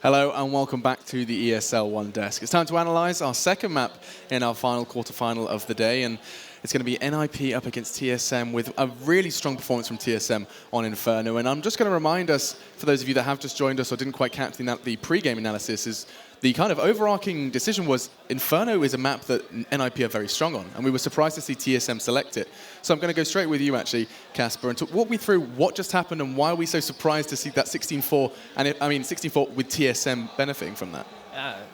Hello and welcome back to the ESL One Desk. It's time to analyse our second map in our final quarterfinal of the day, and it's going to be NiP up against TSM with a really strong performance from TSM on Inferno. And I'm just going to remind us, for those of you that have just joined us or didn't quite catch the pre-game analysis, is the kind of overarching decision was Inferno is a map that NiP are very strong on, and we were surprised to see TSM select it. So I'm going to go straight with you, actually, Casper, and walk me through what just happened and why are we so surprised to see that 16-4, and 16-4 with TSM benefiting from that.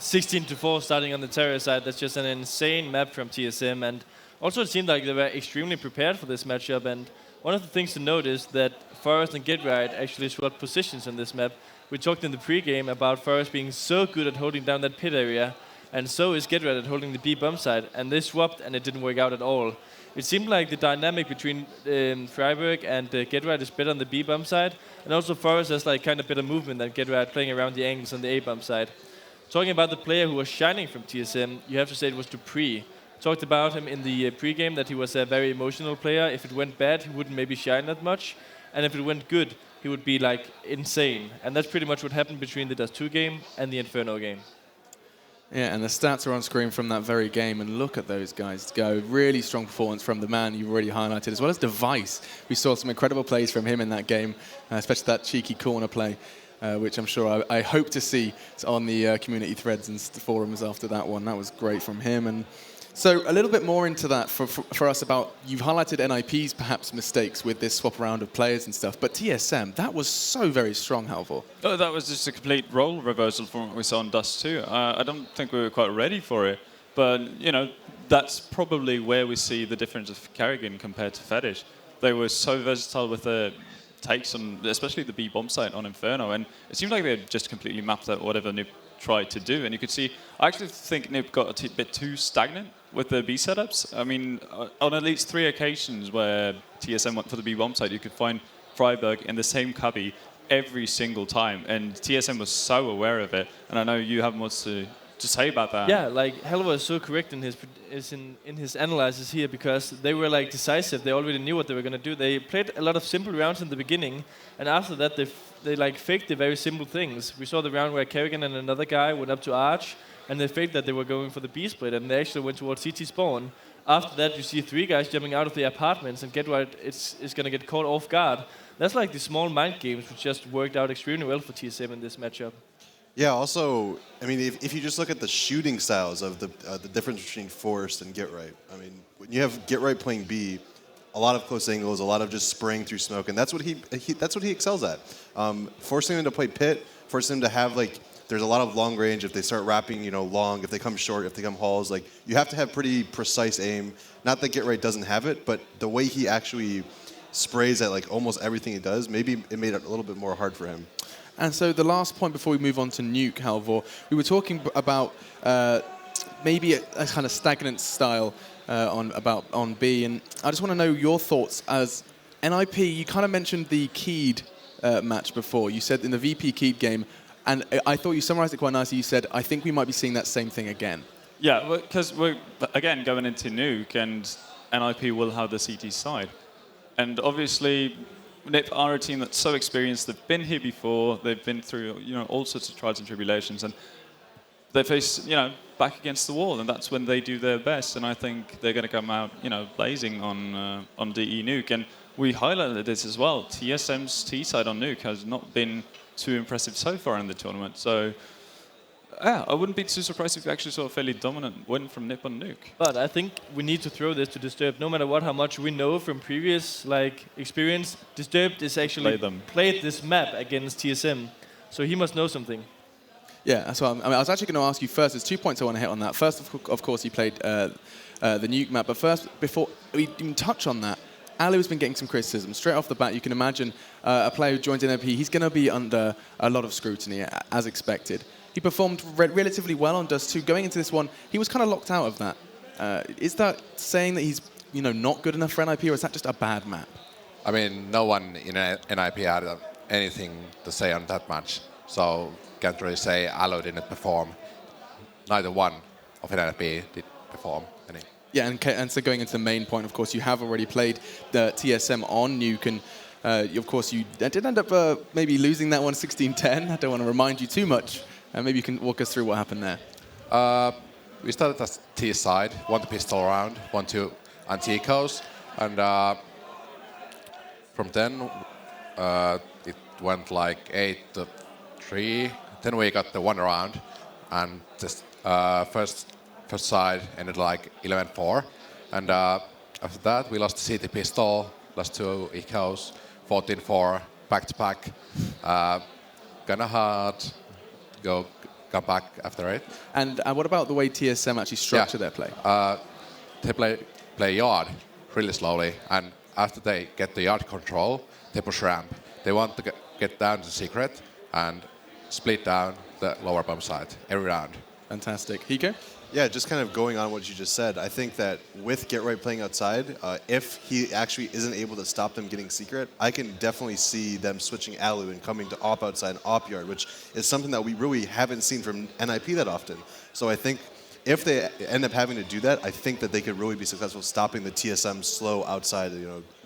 16-4 starting on the terror side, that's just an insane map from TSM, and also it seemed like they were extremely prepared for this matchup, and one of the things to note is that Forest and GetRight actually swapped positions on this map. We talked in the pre-game about Forest being so good at holding down that pit area, and so is GetRight at holding the B bump side, and they swapped and it didn't work out at all. It seemed like the dynamic between Freiburg and GetRight is better on the B bump side, and also Forest has like kind of better movement than GetRight, playing around the angles on the A bump side. Talking about the player who was shining from TSM, you have to say it was Dupree. Talked about him in the pre-game that he was a very emotional player. If it went bad, he wouldn't maybe shine that much, and if it went good, he would be like insane. And that's pretty much what happened between the Dust 2 game and the Inferno game. Yeah, and the stats are on screen from that very game, and look at those guys go. Really strong performance from the man you've already highlighted, as well as Device. We saw some incredible plays from him in that game, especially that cheeky corner play, which I'm sure I hope to see on the community threads and forums after that one. That was great from him. And so a little bit more into that for us about, you've highlighted NiP's perhaps mistakes with this swap around of players and stuff, but TSM, that was so very strong, Halvor. Oh, that was just a complete role reversal from what we saw in Dust 2. I don't think we were quite ready for it, but you know, that's probably where we see the difference of Kerrigan compared to Fetish. They were so versatile with their takes on, especially the B bomb site on Inferno, and it seemed like they had just completely mapped out whatever NiP tried to do, and you could see, I actually think NiP got a bit too stagnant with the B setups. I mean, on at least 3 occasions where TSM went for the B bomb site, you could find Freiburg in the same cubby every single time, and TSM was so aware of it, and I know you have more to say about that. Yeah, like Halvor is so correct in his analysis here, because they were like decisive. They already knew what they were going to do. They played a lot of simple rounds in the beginning, and after that they like faked the very simple things. We saw the round where Kerrigan and another guy went up to Arch, and they faked that they were going for the B split, and they actually went towards CT spawn. After that, you see 3 guys jumping out of the apartments, and GetRight is going to get caught off guard. That's like the small mind games, which just worked out extremely well for TSM in this matchup. Yeah, also, I mean, if you just look at the shooting styles of the difference between Forest and GetRight, I mean, when you have GetRight playing B, a lot of close angles, a lot of just spraying through smoke, and that's what he excels at. Forcing him to play pit, forcing him to have like, there's a lot of long range. If they start wrapping, you know, long, if they come short, if they come halls, like you have to have pretty precise aim. Not that GetRight doesn't have it, but the way he actually sprays at like almost everything he does, maybe it made it a little bit more hard for him. And so the last point before we move on to Nuke, Halvor, we were talking about maybe a kind of stagnant style on B, and I just want to know your thoughts as NiP. You kind of mentioned the Keyed match before. You said in the VP Keyed game, and I thought you summarized it quite nicely. You said, I think we might be seeing that same thing again. Yeah, because we're, again, going into Nuke, and NiP will have the CT side. And obviously, NiP are a team that's so experienced. They've been here before. They've been through, you know, all sorts of trials and tribulations, and they face, you know, back against the wall, and that's when they do their best. And I think they're going to come out, you know, blazing on DE Nuke. And we highlighted this as well. TSM's T side on Nuke has not been too impressive so far in the tournament. So, yeah, I wouldn't be too surprised if we actually saw a fairly dominant win from NiP on Nuke. But I think we need to throw this to Disturbed. No matter what, how much we know from previous like experience, Disturbed is actually played this map against TSM, so he must know something. Yeah, that's what I was actually going to ask you first. There's 2 points I want to hit on that. First, of course, he played the Nuke map, but first, before we even touch on that, Alu's been getting some criticism. Straight off the bat, you can imagine a player who joins NiP, he's going to be under a lot of scrutiny, as expected. He performed relatively well on Dust 2. Going into this one, he was kind of locked out of that. Is that saying that he's, you know, not good enough for NiP, or is that just a bad map? I mean, no one in NiP had anything to say on that match, so can't really say Alu didn't perform. Neither one of NiP did perform any. Yeah, and so going into the main point, of course, you have already played the TSM on Nuke, and of course, you did end up maybe losing that one 16-10. I don't want to remind you too much Maybe you can walk us through what happened there. We started as T side, won the pistol round, won 2 anti-ecos, and from then it went like 8-3. Then we got the 1 round, and just first side ended like 11-4, and after that we lost the CT pistol, lost 2 ecos, 14-4 back to back. Kinda hard. Come back after it. And what about the way TSM actually structure their play? They play yard really slowly, and after they get the yard control, they push ramp. They want to get down to secret and split down the lower bump side every round. Fantastic. Hiko? Yeah, just kind of going on what you just said, I think that with Get Right playing outside, if he actually isn't able to stop them getting secret, I can definitely see them switching Alu and coming to op outside and op yard, which is something that we really haven't seen from NiP that often. So I think if they end up having to do that, I think that they could really be successful stopping the TSM slow outside,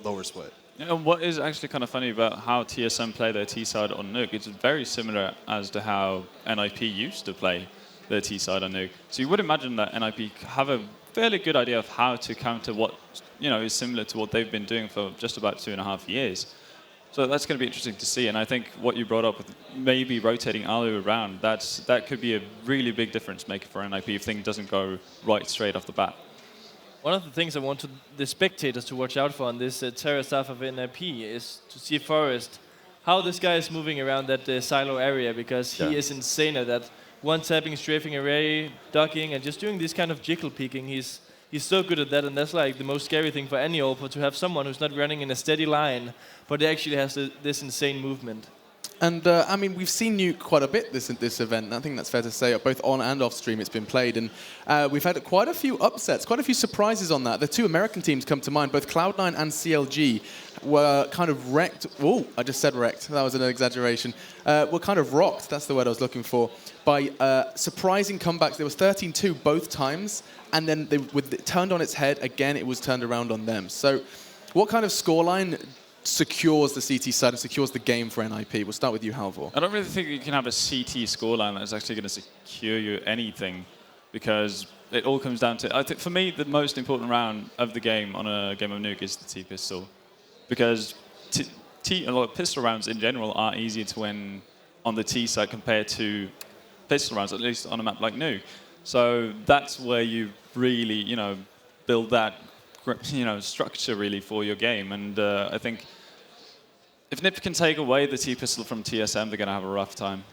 lower split. And what is actually kind of funny about how TSM play their T side on Nuke, it's very similar as to how NiP used to play their T side on Nuke. So you would imagine that NiP have a fairly good idea of how to counter what is similar to what they've been doing for just about 2.5 years. So that's going to be interesting to see. And I think what you brought up with maybe rotating Alu around, that could be a really big difference maker for NiP if things doesn't go right straight off the bat. One of the things I want the spectators to watch out for on this Terra stuff of NiP is to see Forest, how this guy is moving around that silo area, because he is insane at that. One-tapping, strafing array, ducking, and just doing this kind of jiggle peeking. He's so good at that, and that's like the most scary thing for any OPA, to have someone who's not running in a steady line, but actually has this insane movement. And I mean, we've seen Nuke quite a bit this event, and I think that's fair to say. Both on and off stream, it's been played, and we've had quite a few upsets, quite a few surprises on that. The 2 American teams come to mind. Both Cloud9 and CLG were kind of wrecked. Oh, I just said wrecked. That was an exaggeration. Were kind of rocked. That's the word I was looking for. By surprising comebacks. There was 13-2 both times, and then with it turned on its head again. It was turned around on them. So, what kind of scoreline secures the CT side and secures the game for NiP? We'll start with you, Halvor. I don't really think you can have a CT scoreline that's actually going to secure you anything, because it all comes down to, I think for me, the most important round of the game on a game of Nuke is the T-pistol, because a lot of pistol rounds in general are easier to win on the T side compared to pistol rounds, at least on a map like Nuke. So that's where you really, build that structure really for your game. And I think if NiP can take away the T-pistol from TSM, they're going to have a rough time.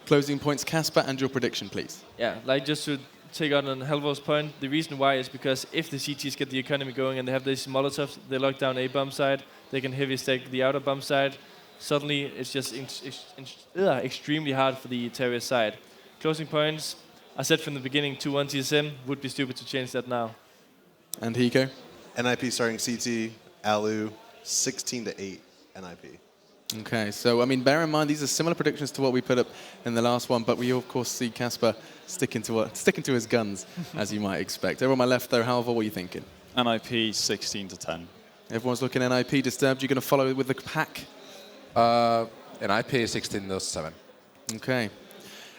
Closing points, Casper, and your prediction, please. Yeah, like just to take on Halvor's point, the reason why is because if the CTs get the economy going and they have these Molotovs, they lock down a bump side, they can heavy stack the outer bump side, suddenly it's just extremely hard for the Terra side. Closing points, I said from the beginning, 2-1 TSM, would be stupid to change that now. And Hiko? NiP starting CT, Alu, 16-8 NiP. Okay, so I mean, bear in mind these are similar predictions to what we put up in the last one, but we of course see Casper sticking to his guns, as you might expect. Over on my left, though, Halvor, what are you thinking? NiP 16-10. Everyone's looking at NiP. Disturbed, you're going to follow with the pack. NiP 16-7. Okay.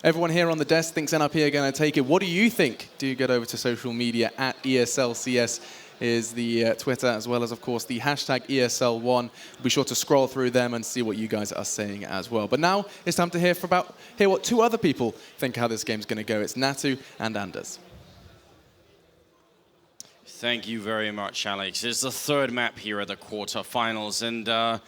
Everyone here on the desk thinks NiP are going to take it. What do you think? Do get over to social media at ESLCS is the Twitter, as well as, of course, the hashtag ESL1. Be sure to scroll through them and see what you guys are saying as well. But now it's time to hear what 2 other people think how this game's going to go. It's Natu and Anders. Thank you very much, Alex. It's the 3rd map here at the quarterfinals, and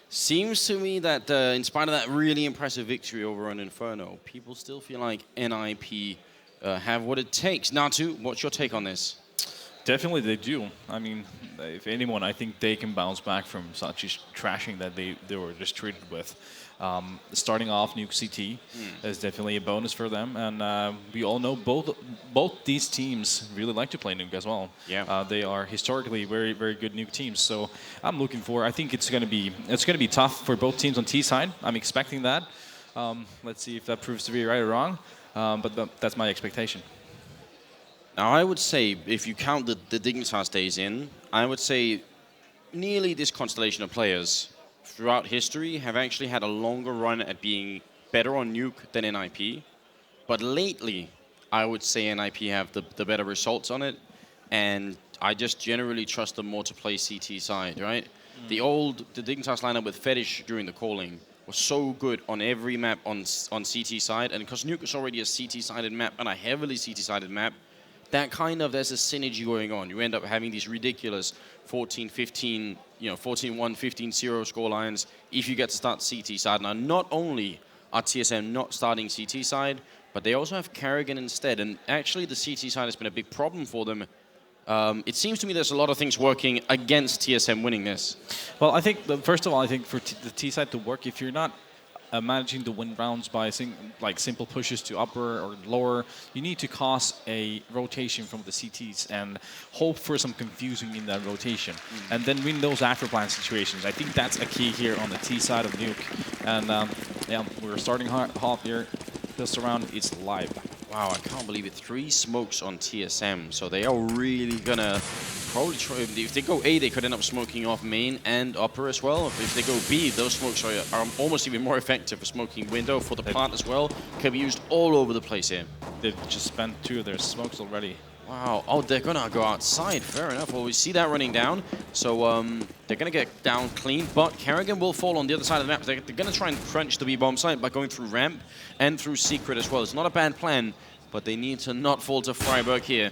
seems to me that in spite of that really impressive victory over on Inferno, people still feel like NiP have what it takes. Natu, what's your take on this? Definitely they do. I mean, if anyone, I think they can bounce back from such a trashing that they were just treated with. Starting off Nuke CT is definitely a bonus for them, and we all know both these teams really like to play Nuke as well. Yeah. They are historically very, very good Nuke teams. So I'm looking for. I think it's going to be tough for both teams on T side. I'm expecting that. Let's see if that proves to be right or wrong. But that's my expectation. Now, I would say, if you count the Dignitas days in, I would say nearly this constellation of players throughout history have actually had a longer run at being better on Nuke than NiP. But lately, I would say NiP have the better results on it, and I just generally trust them more to play CT side, right? The Dignitas lineup with Fetish during the calling was so good on every map on CT side, and because Nuke is already a CT-sided map and a heavily CT-sided map, that kind of, there's a synergy going on. You end up having these ridiculous 14-15, 14-1, 15-0 score lines if you get to start CT side. Now, not only are TSM not starting CT side, but they also have Karrigan instead, and actually the CT side has been a big problem for them. It seems to me there's a lot of things working against TSM winning this. Well, I think, first of all, I think for the T side to work, if you're not managing to win rounds by simple pushes to upper or lower, you need to cause a rotation from the CTs and hope for some confusing in that rotation, and then win those after-plan situations. I think that's a key here on the T side of Nuke. And yeah, we're starting hot here. This round is live. Wow, I can't believe it. 3 smokes on TSM, so they are really gonna probably try. If they go A, they could end up smoking off main and upper as well. If they go B, those smokes are almost even more effective for smoking window for the plant as well. Can be used all over the place here. They've just spent 2 of their smokes already. Wow. Oh, they're gonna go outside. Fair enough. Well, we see that running down. So they're gonna get down clean, but Karrigan will fall on the other side of the map. They're gonna try and crunch the B-bomb site by going through ramp and through secret as well. It's not a bad plan, but they need to not fall to Freiburg here.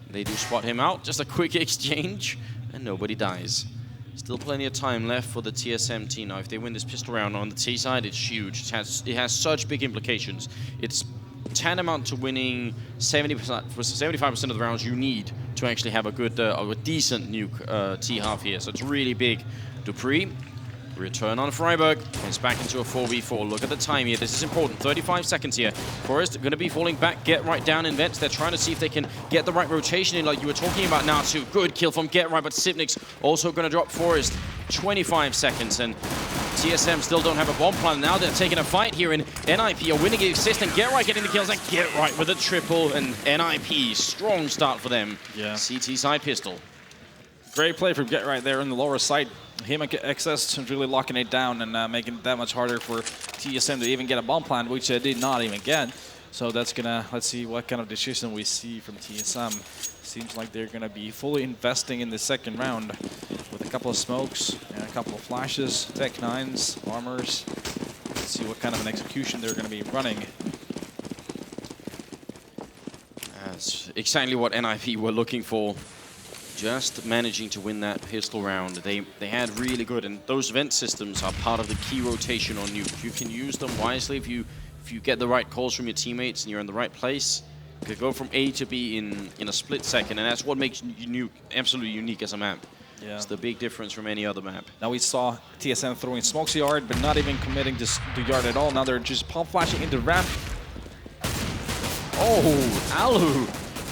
They do spot him out. Just a quick exchange, and nobody dies. Still plenty of time left for the TSM team. Now, if they win this pistol round on the T side, it's huge. It has such big implications. It's tantamount to winning 70%, for 75% of the rounds you need to actually have a good, a decent Nuke T half here. So it's really big. Dupree, return on Freiburg. It's back into a 4v4. Look at the time here. This is important. 35 seconds here. Forest going to be falling back. Get right down in vents. They're trying to see if they can get the right rotation in like you were talking about now too. Good kill from Get Right, but Sipnik's also going to drop Forest. 25 seconds, and TSM still don't have a bomb plan. Now they're taking a fight here, and NiP are winning the assist, and Get Right getting the kills, and Get Right with a triple, and NiP, strong start for them. Yeah. CT side pistol. Great play from Get Right there in the lower side. Him and XS really locking it down and making it that much harder for TSM to even get a bomb plan, which they did not even get. So that's gonna, let's see what kind of decision we see from TSM. Seems like they're gonna be fully investing in the second round with a couple of smokes and a couple of flashes, Tech 9s, armors. Let's see what kind of an execution they're gonna be running. That's exactly what NiP were looking for. Just managing to win that pistol round. They had really good, and those vent systems are part of the key rotation on Nuke. You can use them wisely if you get the right calls from your teammates and you're in the right place. You could go from A to B in a split second, and that's what makes Nuke absolutely unique as a map. Yeah. It's the big difference from any other map. Now we saw TSM throwing smokes yard, but not even committing to yard at all. Now they're just pump flashing into ramp. Oh, Alu.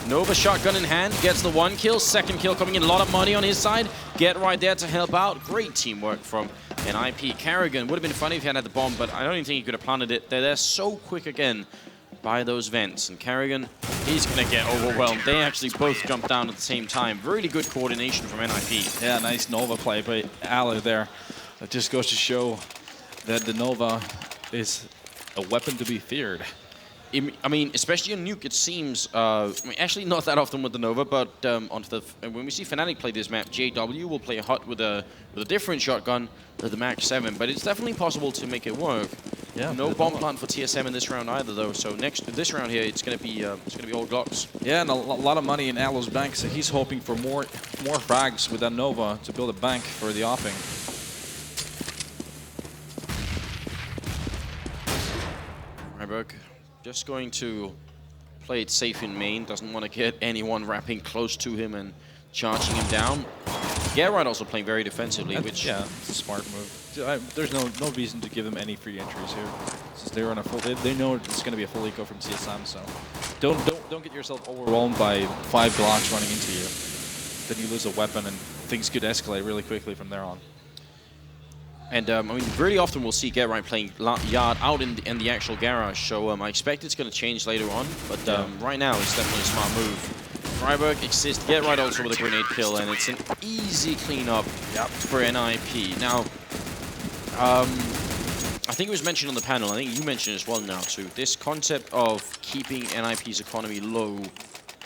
Nova shotgun in hand, gets the 1 kill, 2nd kill coming in, a lot of money on his side. Get Right there to help out. Great teamwork from NiP. Karrigan would have been funny if he had the bomb, but I don't even think he could have planted it. They're so quick again by those vents, and Karrigan, he's going to get overwhelmed. They actually both jump down at the same time. Really good coordination from NiP. Yeah, nice Nova play by Alu there. That just goes to show that the Nova is a weapon to be feared. I mean, especially on Nuke, it seems, actually not that often with the Nova, but when we see Fnatic play this map, JW will play hot with a different shotgun with the Max 7, but it's definitely possible to make it work. Yeah, no bomb plant for TSM in this round either, though. So this round here, it's gonna be all Glocks. Yeah, and a lot of money in Alu's bank, so he's hoping for more frags with that Nova to build a bank for the offing. Freiburg just going to play it safe in main. Doesn't want to get anyone wrapping close to him and charging him down. Get Right also playing very defensively, which yeah, it's a smart move. There's no reason to give them any free entries here. Since they're on a full, they know it's going to be a full eco from TSM, so don't get yourself overwhelmed by 5 Glocks running into you. Then you lose a weapon and things could escalate really quickly from there on. And I mean, really often we'll see Get Right playing yard out in the actual garage, so I expect it's going to change later on, but right now it's definitely a smart move. Freiburg exists, Get Right also with a grenade kill, and it's an easy cleanup for NiP. Now, I think it was mentioned on the panel, I think you mentioned as well now too, this concept of keeping NiP's economy low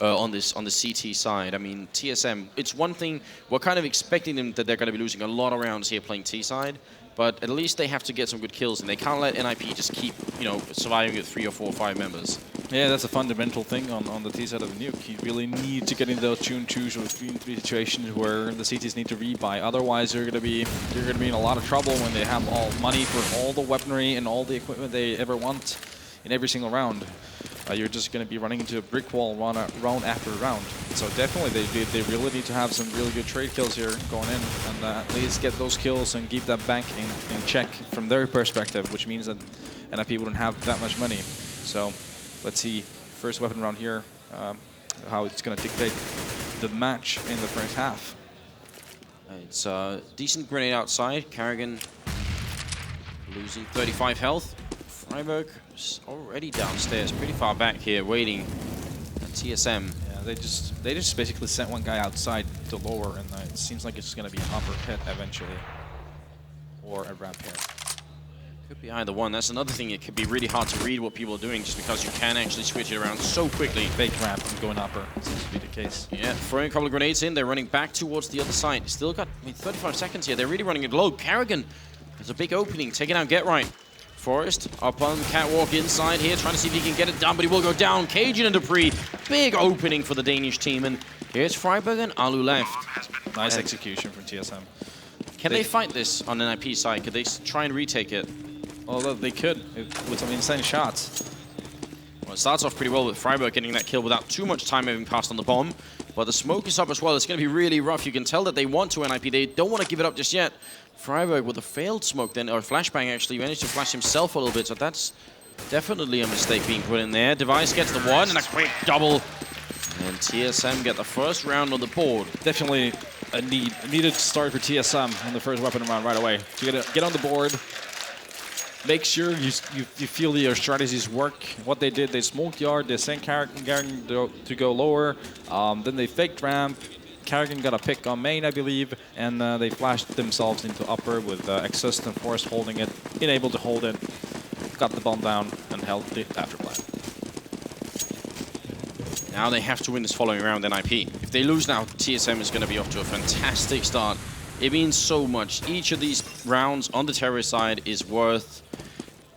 on the CT side. I mean, TSM, it's one thing, we're kind of expecting them that they're going to be losing a lot of rounds here playing T side, but at least they have to get some good kills, and they can't let NiP just keep, you know, surviving with 3 or 4 or 5 members. Yeah, that's a fundamental thing on the T side of the Nuke. You really need to get into those 2-2s or 3-3 situations where the CTs need to rebuy. Otherwise, you're gonna be in a lot of trouble when they have all money for all the weaponry and all the equipment they ever want in every single round. You're just going to be running into a brick wall round after round. So definitely they really need to have some really good trade kills here going in, and at least get those kills and keep that bank in check from their perspective, which means that NiP wouldn't have that much money. So let's see, first weapon round here, how it's going to dictate the match in the first half. It's a decent grenade outside. Karrigan losing 35 health. Freiburg is already downstairs, pretty far back here, waiting at TSM. Yeah, they just basically sent one guy outside to lower, and it seems like it's going to be an upper pit eventually, or a ramp here. Could be either one. That's another thing. It could be really hard to read what people are doing, just because you can actually switch it around so quickly. Fake ramp and going upper seems to be the case. Yeah, throwing a couple of grenades in. They're running back towards the other side. Still got 35 seconds here. They're really running it low. Karrigan has a big opening, taking out Get Right. Forrest up on the catwalk inside here, trying to see if he can get it done, but he will go down. Cajun and Dupree, big opening for the Danish team, and here's Freiburg and Alu left. Nice execution from TSM. Can they fight this on the NiP side? Could they try and retake it? Although they could, with some insane shots. Well, it starts off pretty well with Freiburg getting that kill without too much time having passed on the bomb, but the smoke is up as well. It's going to be really rough. You can tell that they want to NiP. They don't want to give it up just yet. Freiburg with a failed smoke then, or flashbang actually, managed to flash himself a little bit, so that's definitely a mistake being put in there. Device gets the one, and a quick double. And TSM get the first round on the board. Definitely a needed start for TSM in the first weapon round right away. To get on the board, make sure you feel your strategies work. What they did, they smoked yard, they sent Karrigan to go lower, then they faked ramp. Karrigan got a pick on main, I believe, and they flashed themselves into upper with Exist and Forrest holding it, unable to hold it, got the bomb down, and held the afterplan. Now they have to win this following round NiP. If they lose now, TSM is going to be off to a fantastic start. It means so much. Each of these rounds on the terrorist side is worth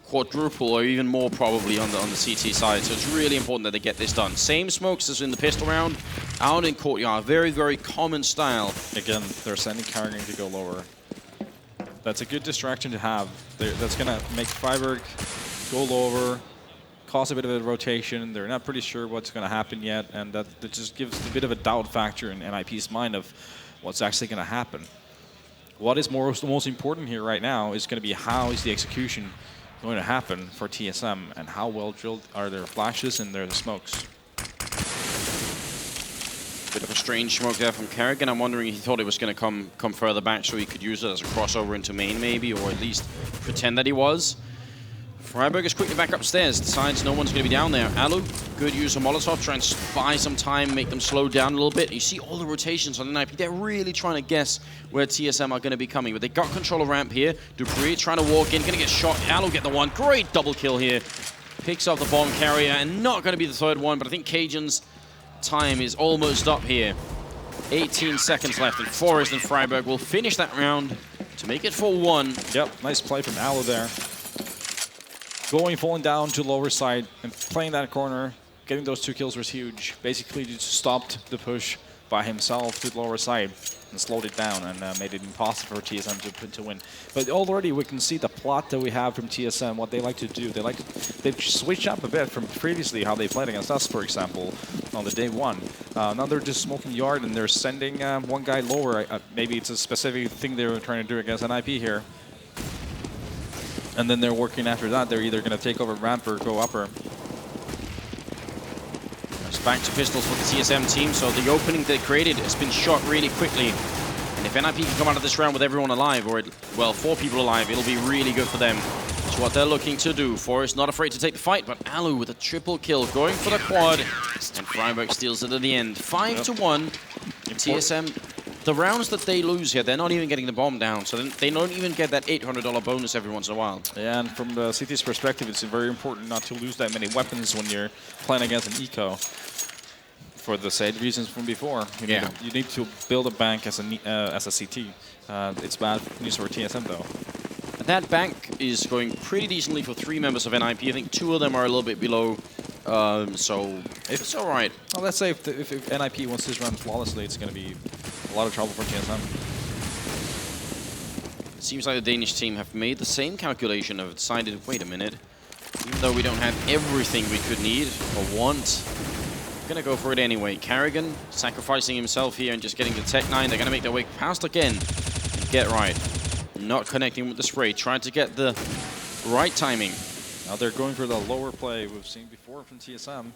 quadruple or even more probably on the CT side, so it's really important that they get this done. Same smokes as in the pistol round, out in courtyard, very, very common style. Again, they're sending Karrigan to go lower. That's a good distraction to have. That's gonna make Freiburg go lower, cause a bit of a rotation. They're not pretty sure what's gonna happen yet, and that just gives a bit of a doubt factor in NiP's mind of what's actually gonna happen. What is most important here right now is gonna be how is the execution going to happen for TSM, and how well drilled are their flashes and their smokes. Bit of a strange smoke there from Karrigan. I'm wondering, he thought it was going to come further back so he could use it as a crossover into main maybe, or at least pretend that he was. Freiburg is quickly back upstairs, decides no one's going to be down there. Alu, good use of Molotov, try and buy some time, make them slow down a little bit. You see all the rotations on the NiP. They're really trying to guess where TSM are going to be coming, but they got control of ramp here. Dupree trying to walk in, going to get shot. Alu get the one. Great double kill here. Picks up the bomb carrier, and not going to be the third one, but I think Cajun's time is almost up here. 18 seconds left, and Forrest and Freiburg will finish that round to make it 4-1. Yep, nice play from Alu there. Falling down to lower side and playing that corner, getting those 2 kills was huge. Basically, just stopped the push by himself to the lower side and slowed it down and made it impossible for TSM to win. But already we can see the plot that we have from TSM, what they like to do. They've switched up a bit from previously how they played against us, for example, on the day 1. Now they're just smoking yard and they're sending one guy lower. Maybe it's a specific thing they were trying to do against NiP here. And then they're working after that. They're either going to take over ramp or go upper. It's back to pistols for the TSM team, so the opening they created has been shot really quickly. And if NiP can come out of this round with everyone alive, or, well, 4 people alive, it'll be really good for them. It's what they're looking to do. Forrest not afraid to take the fight, but Alu with a triple kill, going for the quad. And Freiburg steals it at the end. 5-1. TSM the rounds that they lose here, they're not even getting the bomb down, so they don't even get that $800 bonus every once in a while. Yeah, and from the CT's perspective, it's very important not to lose that many weapons when you're playing against an eco. For the same reasons from before. You need to build a bank as a CT. It's bad news for TSM though. That bank is going pretty decently for 3 members of NiP. I think 2 of them are a little bit below, so it's all right. Well, let's say if NiP wants this run flawlessly, it's going to be a lot of trouble for TSM. It seems like the Danish team have made the same calculation, have decided, wait a minute, even though we don't have everything we could need or want, we're going to go for it anyway. Karrigan sacrificing himself here and just getting the Tech 9. They're going to make their way past again. Get right. Not connecting with the spray, trying to get the right timing. Now they're going for the lower play we've seen before from TSM.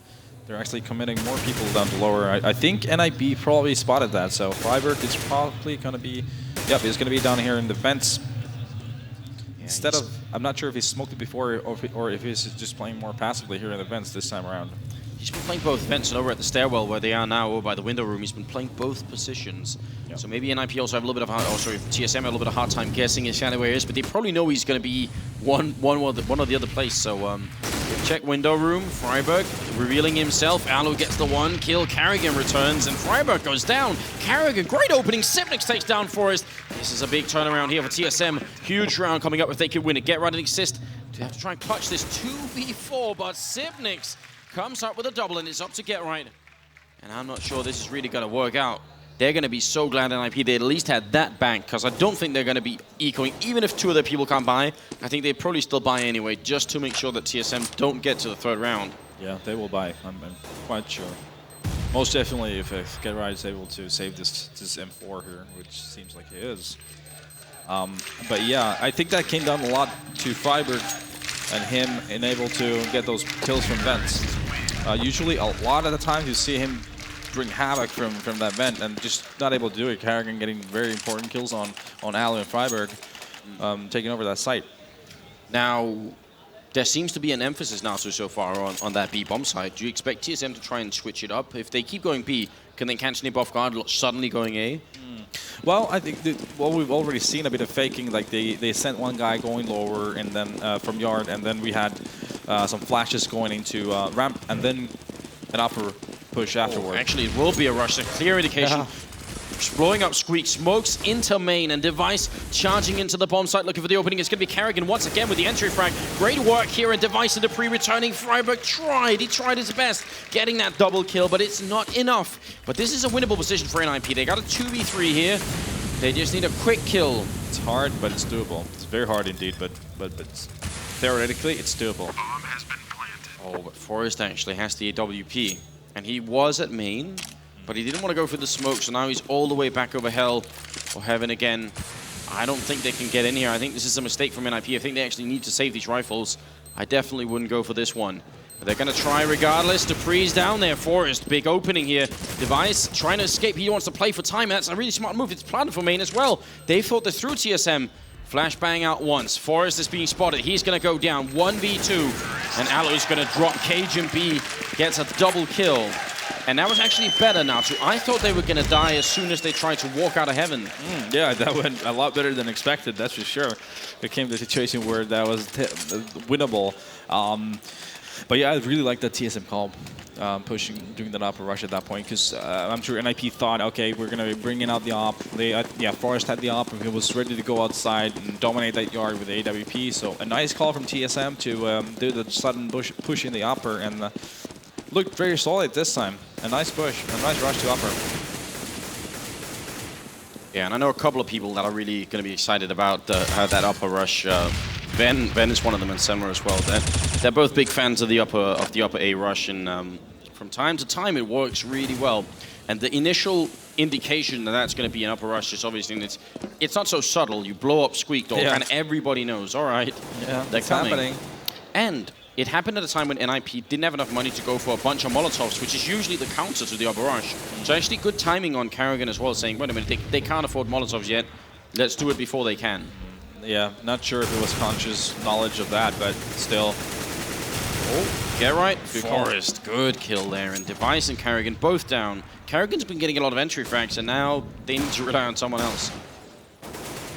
They're actually committing more people down to lower. I think NiP probably spotted that, so Freiburg is probably going to be, he's going to be down here in the vents. Yeah, instead of, I'm not sure if he smoked it before or if he's just playing more passively here in the vents this time around. He's been playing both vents and over at the stairwell where they are now, over by the window room. He's been playing both positions. Yep. So maybe NiP also have a little bit of TSM have a little bit of hard time guessing exactly where he is, but they probably know he's going to be one or the other place. So check window room. Freiburg revealing himself. Alu gets the 1 kill. Karrigan returns and Freiburg goes down. Karrigan, great opening. Sipnix takes down Forest. This is a big turnaround here for TSM. Huge round coming up if they could win it. Get right and assist. They have to try and clutch this 2v4, but Sipnix comes up with a double, and it's up to Get Right. And I'm not sure this is really going to work out. They're going to be so glad NiP they at least had that bank, because I don't think they're going to be ecoing. Even if 2 other people can't buy, I think they'd probably still buy anyway, just to make sure that TSM don't get to the 3rd round. Yeah, they will buy. I'm quite sure. Most definitely if Get Right is able to save this M4 here, which seems like he is. But yeah, I think that came down a lot to Freiburg and him unable to get those kills from vents. Usually, a lot of the times you see him bring havoc from that vent and just not able to do it. Karrigan getting very important kills on Alu and Freiburg, taking over that site. Now, there seems to be an emphasis now so far on that B bomb side. Do you expect TSM to try and switch it up? If they keep going B, can they catch NiP off guard suddenly going A? Well, I think we've already seen a bit of faking. Like they sent one guy going lower and then from yard, and then we had some flashes going into ramp, and then an upper push afterward. Actually, it will be a rush. A clear indication. Yeah. Blowing up Squeak, smokes into main, and Device charging into the bomb site looking for the opening. It's going to be Karrigan once again with the entry frag. Great work here, and Device and Dupree returning. Freiburg tried. He tried his best getting that double kill, but it's not enough. But this is a winnable position for NiP. They got a 2v3 here. They just need a quick kill. It's hard, but it's doable. It's very hard indeed, but theoretically, it's doable. Bomb has been planted. Oh, but Forrest actually has the AWP, and he was at main. But he didn't want to go for the smoke, so now he's all the way back over Hell or Heaven again. I don't think they can get in here. I think this is a mistake from NiP. I think they actually need to save these rifles. I definitely wouldn't go for this one. But they're going to try regardless. Dupree's down there. Forrest, big opening here. Device trying to escape. He wants to play for time. That's a really smart move. It's planned for main as well. They thought this through TSM. Flashbang out once. Forrest is being spotted. He's going to go down 1v2. And Alu's going to drop Cage and B. Gets a double kill. And that was actually better now, too. I thought they were going to die as soon as they tried to walk out of Heaven. Yeah, that went a lot better than expected, that's for sure. It came to a situation where that was winnable. But yeah, I really like that TSM call, doing that upper rush at that point, because I'm sure NiP thought, okay, we're going to be bringing out the op. Forrest had the op, and he was ready to go outside and dominate that yard with the AWP. So a nice call from TSM to do the sudden push in the upper, and looked very solid this time. A nice push, a nice rush to upper. Yeah, and I know a couple of people that are really going to be excited about that upper rush. Ben is one of them, and Semler as well. They're both big fans of the upper A rush, and from time to time it works really well. And the initial indication that that's going to be an upper rush is obviously it's not so subtle. You blow up Squeak Dog, and everybody knows. All right, they're coming. Happening. And it happened at a time when NiP didn't have enough money to go for a bunch of Molotovs, which is usually the counter to the upper rush. So actually good timing on Karrigan as well, saying, wait a minute, they can't afford Molotovs yet. Let's do it before they can. Yeah, not sure if it was conscious knowledge of that, but still. Oh, Get right. Forrest, good kill there. And Device and Karrigan both down. Kerrigan's been getting a lot of entry frags, and now they need to rely on someone else.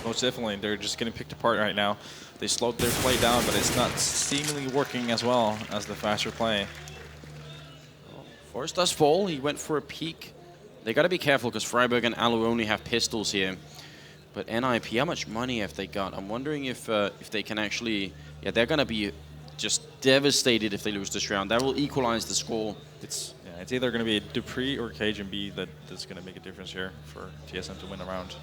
Most definitely, they're just getting picked apart right now. They slowed their play down, but it's not seemingly working as well as the faster play. Forrest does fall. He went for a peek. They got to be careful because Freiburg and Alu only have pistols here. But NiP, how much money have they got? I'm wondering if they can actually... Yeah, they're going to be just devastated if they lose this round. That will equalize the score. It's either going to be Dupree or Cajun that's going to make a difference here for TSM to win a round.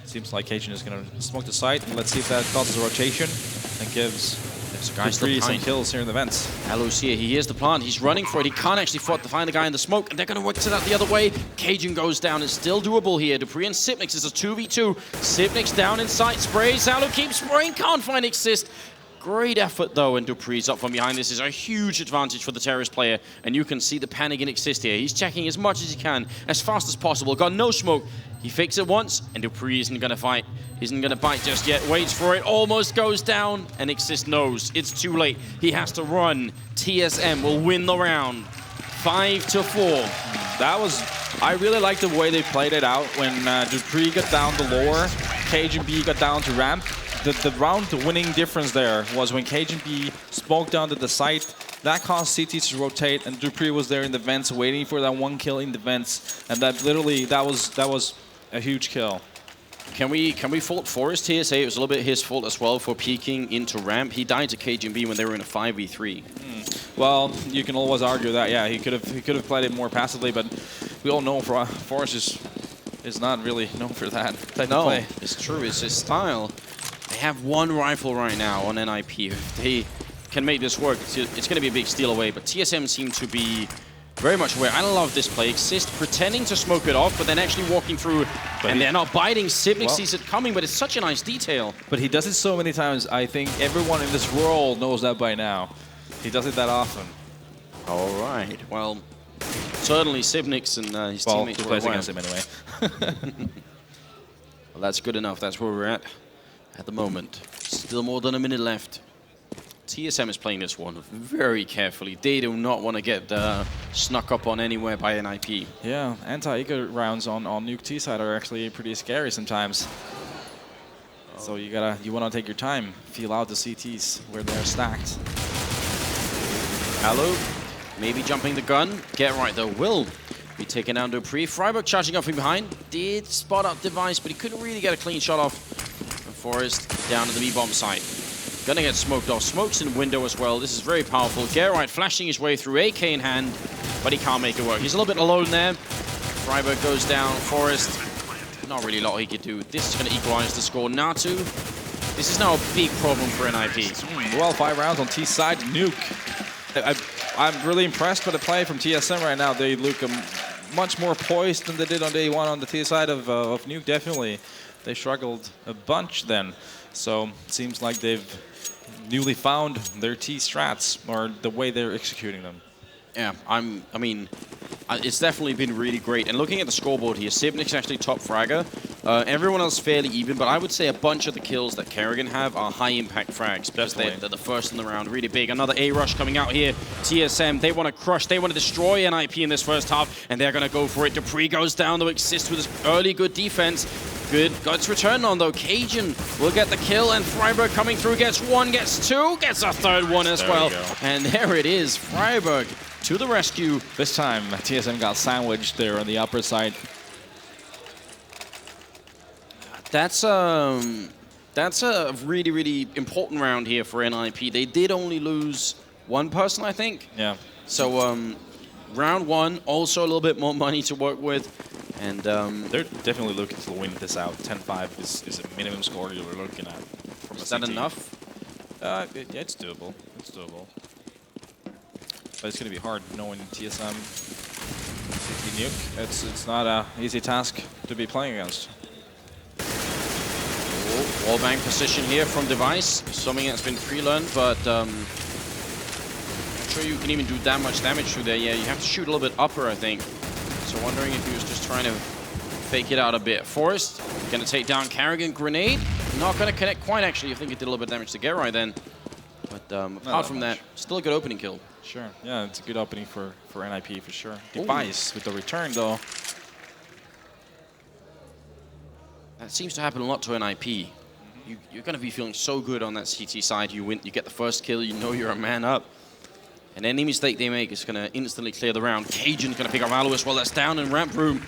Seems like Cajun is going to smoke the site, and let's see if that causes a rotation and gives Dupree some kills here in the vents. Alu's here, he hears the plant, he's running for it, he can't actually find the guy in the smoke, and they're going to work it out the other way. Cajun goes down, it's still doable here. Dupree and Sipnix is a 2v2. Sipnix down in sight, sprays, Alu keeps spraying, can't find Exist. Great effort though, and Dupree's up from behind. This is a huge advantage for the Terrorist player, and you can see the panic in Exist here. He's checking as much as he can, as fast as possible. Got no smoke. He fakes it once, and Dupree isn't going to fight. Isn't going to bite just yet. Waits for it, almost goes down, and Exist knows it's too late. He has to run. TSM will win the round, 5-4. That was... I really like the way they played it out when Dupree got down the lower, Cajun B got down to ramp. The round-winning difference there was when Cajun B smoked down to the site. That caused CT to rotate, and Dupree was there in the vents waiting for that one kill in the vents, and that literally that was a huge kill. Can we fault Forrest here? Say it was a little bit his fault as well for peeking into ramp. He died to Cajun B when they were in a 5v3. Well, you can always argue that he could have played it more passively, but we all know Forrest is not really known for that type of play. It's true. It's his style. They have one rifle right now on NiP. If they can make this work, it's going to be a big steal away. But TSM seem to be very much aware. I love this play. Exist pretending to smoke it off, but then actually walking through, and they're not biting. Sipnix sees it coming, but it's such a nice detail. But he does it so many times, I think everyone in this world knows that by now. He does it that often. All right. Well, certainly Sipnix and his teammates were aware. Against him anyway. Well, that's good enough. That's where we're at the moment. Still more than a minute left. TSM is playing this one very carefully. They do not want to get snuck up on anywhere by NiP. Yeah, anti-eco rounds on Nuke T side are actually pretty scary sometimes. So you want to take your time, feel out the CTs where they're stacked. Alu, maybe jumping the gun. Get right though, will be taken down Dupree. Freiburg charging up from behind. Did spot up Device, but he couldn't really get a clean shot off. And Forrest down to the B-bomb site. Gonna get smoked off. Smokes in window as well. This is very powerful. Geralt flashing his way through, AK in hand, but he can't make it work. He's a little bit alone there. Freiburg goes down. Forrest, not really a lot he could do. This is gonna equalize the score. Natu, this is now a big problem for NiP. Well, 5 rounds on T side. Nuke. I'm really impressed by the play from TSM right now. They look much more poised than they did on day one on the T side of Nuke, definitely. They struggled a bunch then. So it seems like they've newly found their T strats, or the way they're executing them. Yeah, I mean, it's definitely been really great. And looking at the scoreboard here, Sipnix actually top fragger. Everyone else fairly even, but I would say a bunch of the kills that Kerrigan have are high-impact frags because they're the first in the round, really big. Another A-rush coming out here. TSM, they want to crush, they want to destroy NiP in this first half, and they're going to go for it. Dupree goes down to Exist with his early good defense. Good guts returned on though. Cajun will get the kill, and Freiburg coming through gets one, gets two, gets a third one as well. And there it is, Freiburg to the rescue. This time, TSM got sandwiched there on the upper side. That's a really, really important round here for NiP. They did only lose one person, I think. Yeah. So round one, also a little bit more money to work with. And they're definitely looking to win this out. 10-5 is a minimum score you're looking at. Is that enough? Yeah, it's doable. It's doable. But it's going to be hard knowing TSM, CT Nuke. It's not an easy task to be playing against. Wallbang position here from Device. Something that's been pre-learned, but I'm not sure you can even do that much damage through there. Yeah, you have to shoot a little bit upper, I think. So wondering if he was just trying to fake it out a bit. Forrest going to take down Kerrigan. Grenade not going to connect quite, actually. I think it did a little bit of damage to Gerai then. But apart from that, still a good opening kill. Sure. Yeah, it's a good opening for NiP for sure. Device with the return though. That seems to happen a lot to NiP. You're going to be feeling so good on that CT side. You win, you get the first kill, you know you're a man up. And any mistake they make is going to instantly clear the round. Cajun's going to pick up Alu as well. That's down in ramp room.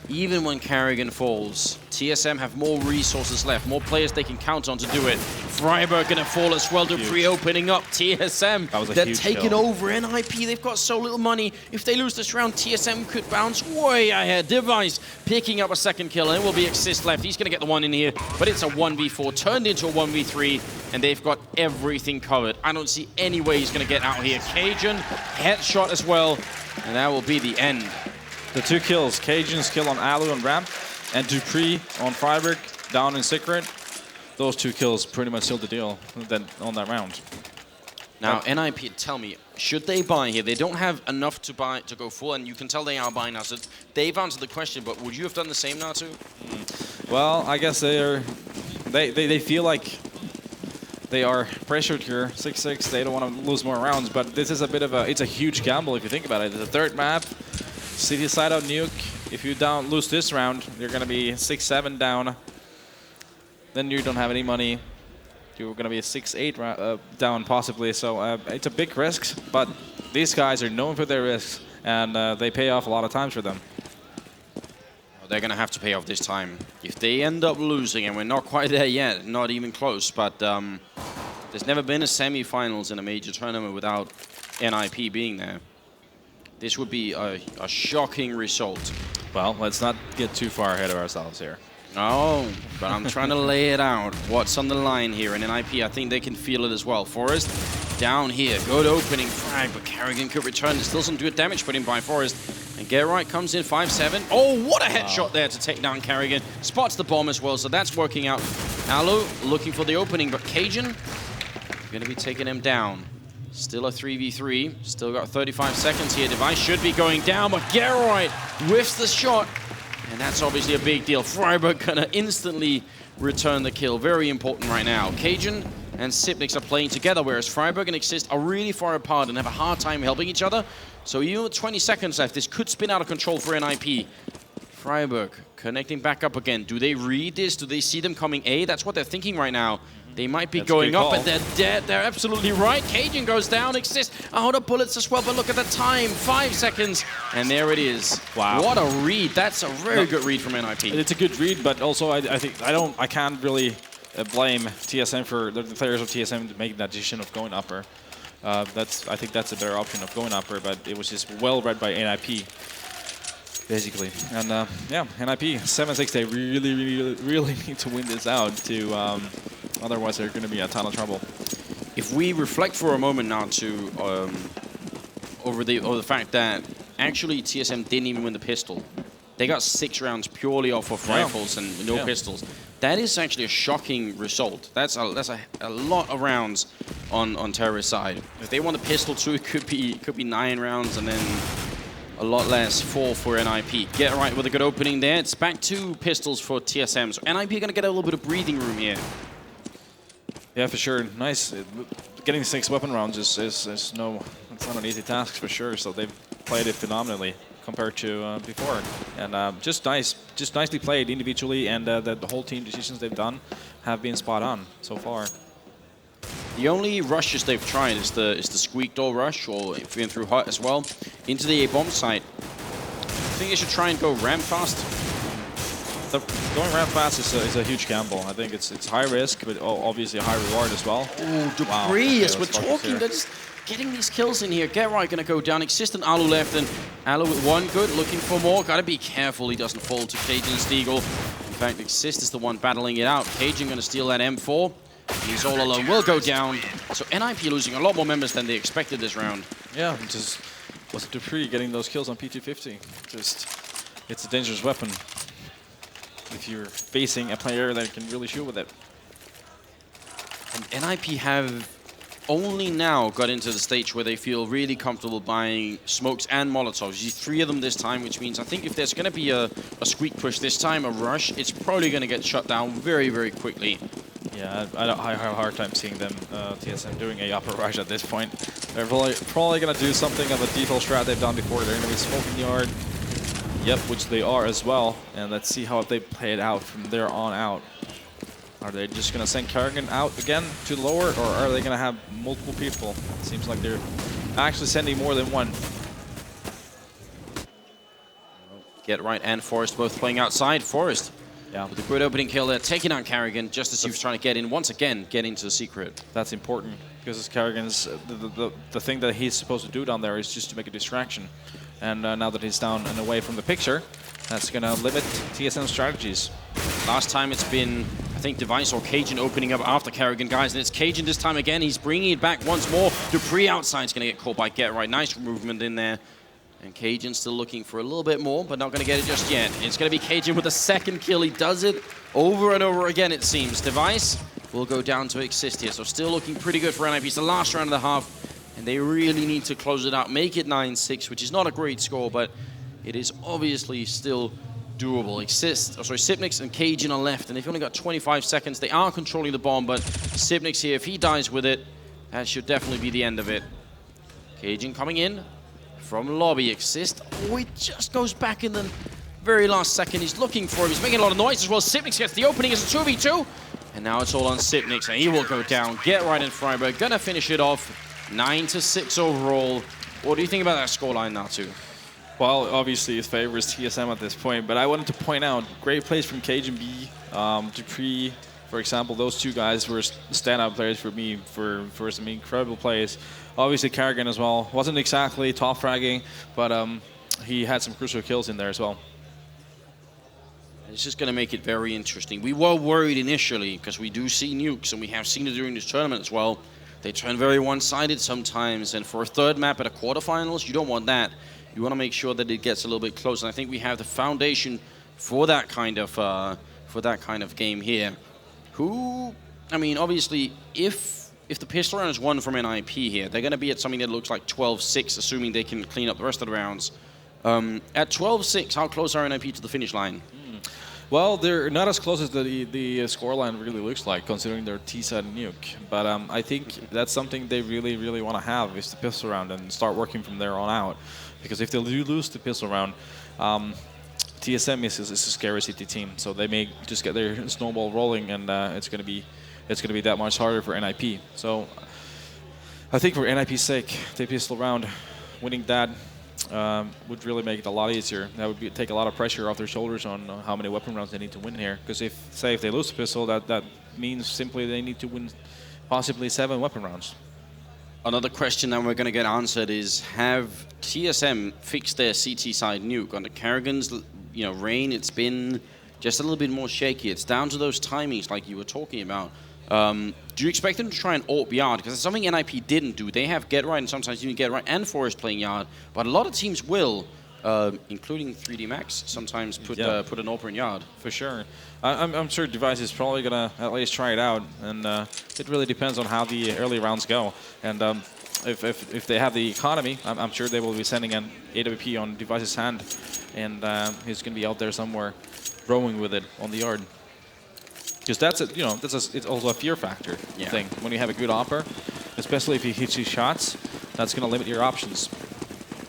Even when Carrigan falls, TSM have more resources left, more players they can count on to do it. Freiburg going to fall as well. Dupree opening up TSM. They're taking over NiP. They've got so little money. If they lose this round, TSM could bounce way ahead. Device picking up a second kill, and it will be Exist left. He's going to get the one in here, but it's a 1v4 turned into a 1v3, and they've got everything covered. I don't see any way he's going to get out here. Cajun, headshot as well, and that will be the end. The 2 kills, Cajun's kill on Alu and ramp, and Dupree on Freiburg down in Secret. Those 2 kills pretty much sealed the deal on that round. Now, NiP, tell me, should they buy here? They don't have enough to buy to go full, and you can tell they are buying now. So they've answered the question, but would you have done the same now too? Well, I guess they feel like they are pressured here. 6-6, they don't want to lose more rounds, but this is a bit of it's a huge gamble if you think about it. It's the 3rd map. City side out Nuke. If you lose this round, you're going to be 6-7 down. Then you don't have any money. You're going to be 6-8 down possibly. So it's a big risk, but these guys are known for their risks, and they pay off a lot of times for them. Well, they're going to have to pay off this time. If they end up losing, and we're not quite there yet, not even close, but there's never been a semi-finals in a major tournament without NiP being there. This would be a shocking result. Well, let's not get too far ahead of ourselves here. No, but I'm trying to lay it out. What's on the line here? And NiP, I think they can feel it as well. Forest down here. Good opening frag, but Carrigan could return. There's still some good damage put in by Forest. And Get Right comes in 5-7. Oh, what a headshot there to take down Carrigan. Spots the bomb as well, so that's working out. Alu looking for the opening, but Cajun going to be taking him down. Still a 3v3. Still got 35 seconds here. Device should be going down, but Geroid whiffs the shot. And that's obviously a big deal. Freiburg gonna instantly return the kill. Very important right now. Cajun and Sipnix are playing together, whereas Freiburg and Exist are really far apart and have a hard time helping each other. So even with 20 seconds left, this could spin out of control for NiP. Freiburg connecting back up again. Do they read this? Do they see them coming A? That's what they're thinking right now. They might be going up, but they're dead. They're absolutely right. Cajun goes down. Exist out of bullets as well, but look at the time. 5 seconds, and there it is. Wow. What a read. That's a very good read from NiP. It's a good read, but also I can't really blame TSM for the players of TSM making that decision of going upper. I think that's a better option of going upper, but it was just well read by NiP. Basically, and yeah, NiP 7-6. They really need to win this out to. Otherwise, they're going to be in a ton of trouble. If we reflect for a moment now to over the fact that actually TSM didn't even win the pistol, they got 6 rounds purely off of rifles and no pistols. That is actually a shocking result. That's a lot of rounds on Terrorist side. If they won the pistol too, it could be 9 rounds and then a lot less, 4 for NiP. Get right with a good opening there. It's back to pistols for TSM. So NiP are going to get a little bit of breathing room here. Yeah, for sure. Nice. Getting 6 weapon rounds it's not an easy task for sure. So they've played it phenomenally compared to before, and just nicely played individually, and the whole team decisions they've done have been spot on so far. The only rushes they've tried is the squeak door rush, or if you're through hut as well, into the A bomb site. I think they should try and go ramp fast. Going ramp fast is a huge gamble. I think it's high risk, but obviously a high reward as well. Ooh, Dupree, as we're talking, they're just getting these kills in here. Get right, gonna go down. Exist and Alu left, and Alu with 1 good, looking for more. Gotta be careful he doesn't fall to Cajun Steagle. In fact, Exist is the one battling it out. Cajun gonna steal that M4. He's all alone, will go down. So NiP losing a lot more members than they expected this round. Yeah, just was Dupree getting those kills on P250. It's a dangerous weapon if you're facing a player that can really shoot with it. And NiP have only now got into the stage where they feel really comfortable buying smokes and Molotovs. You see 3 of them this time, which means I think if there's going to be a squeak push this time, a rush, it's probably going to get shut down very, very quickly. Yeah, I have a hard time seeing them, TSM, doing a upper rush at this point. They're probably going to do something of a default strat they've done before. They're going to be smoking yard. Yep, which they are as well. And let's see how they play it out from there on out. Are they just going to send Karrigan out again to lower, or are they going to have multiple people? It seems like they're actually sending more than one. Get right and Forest both playing outside. Forest, yeah, with a good opening kill there, taking out Karrigan just as he was trying to get in, once again, get into the secret. That's important, because Karrigan's, the thing that he's supposed to do down there is just to make a distraction. And now that he's down and away from the picture, that's going to limit TSM strategies. Last time it's been, I think, Device or Cajun opening up after Karrigan, guys, and it's Cajun this time again. He's bringing it back once more. Dupree outside's going to get caught by Get Right. Nice movement in there. And Cajun still looking for a little bit more, but not going to get it just yet. It's going to be Cajun with a second kill. He does it over and over again, it seems. Device will go down to exist here, so still looking pretty good for NiP. It's the last round of the half, and they really need to close it out, make it 9-6, which is not a great score, but it is obviously still doable. Sipnix and Cajun are left, and they've only got 25 seconds. They are controlling the bomb, but Sipnix here, if he dies with it, that should definitely be the end of it. Cajun coming in from lobby. Exist. Oh, he just goes back in the very last second. He's looking for him. He's making a lot of noise as well. Sipnix gets the opening as a 2v2. And now it's all on Sipnix, and he will go down. Get Right in Freiburg. Gonna finish it off. 9-6 overall. What do you think about that scoreline now, too? Well, obviously it favors TSM at this point, but I wanted to point out great plays from Cajun B, Dupree, for example. Those two guys were standout players for me for some incredible plays. Obviously Karrigan as well. Wasn't exactly top fragging, but he had some crucial kills in there as well. It's just going to make it very interesting. We were worried initially because we do see nukes, and we have seen it during this tournament as well. They turn very one-sided sometimes, and for a third map at a quarterfinals, you don't want that. You want to make sure that it gets a little bit close, and I think we have the foundation for that kind of game here. I mean, obviously, if the pistol round is won from NiP here, they're going to be at something that looks like 12-6, assuming they can clean up the rest of the rounds. At 12-6, how close are NiP to the finish line? Well, they're not as close as the scoreline really looks like, considering their T-side nuke. But I think that's something they really, really want to have, is the pistol round, and start working from there on out. Because if they do lose the pistol round, TSM is a scary city team, so they may just get their snowball rolling, and it's going to be that much harder for NiP. So I think for NiP's sake, the pistol round, winning that would really make it a lot easier. That would take a lot of pressure off their shoulders on how many weapon rounds they need to win here. Because if they lose the pistol, that means simply they need to win possibly 7 weapon rounds. Another question that we're going to get answered is, have TSM fixed their CT side nuke? Under Karrigan's reign, it's been just a little bit more shaky. It's down to those timings like you were talking about. Do you expect them to try and AWP Yard? Because it's something NiP didn't do. They have Get Right, and sometimes even Get Right and Forest playing Yard. But a lot of teams will, including 3D Max, sometimes put an AWP in Yard. For sure. I'm sure Device is probably going to at least try it out. And it really depends on how the early rounds go. And if they have the economy, I'm sure they will be sending an AWP on Device's hand. And he's going to be out there somewhere roaming with it on the yard. Because it's also a fear factor thing. When you have a good AWPer, especially if he hits you shots, that's going to limit your options.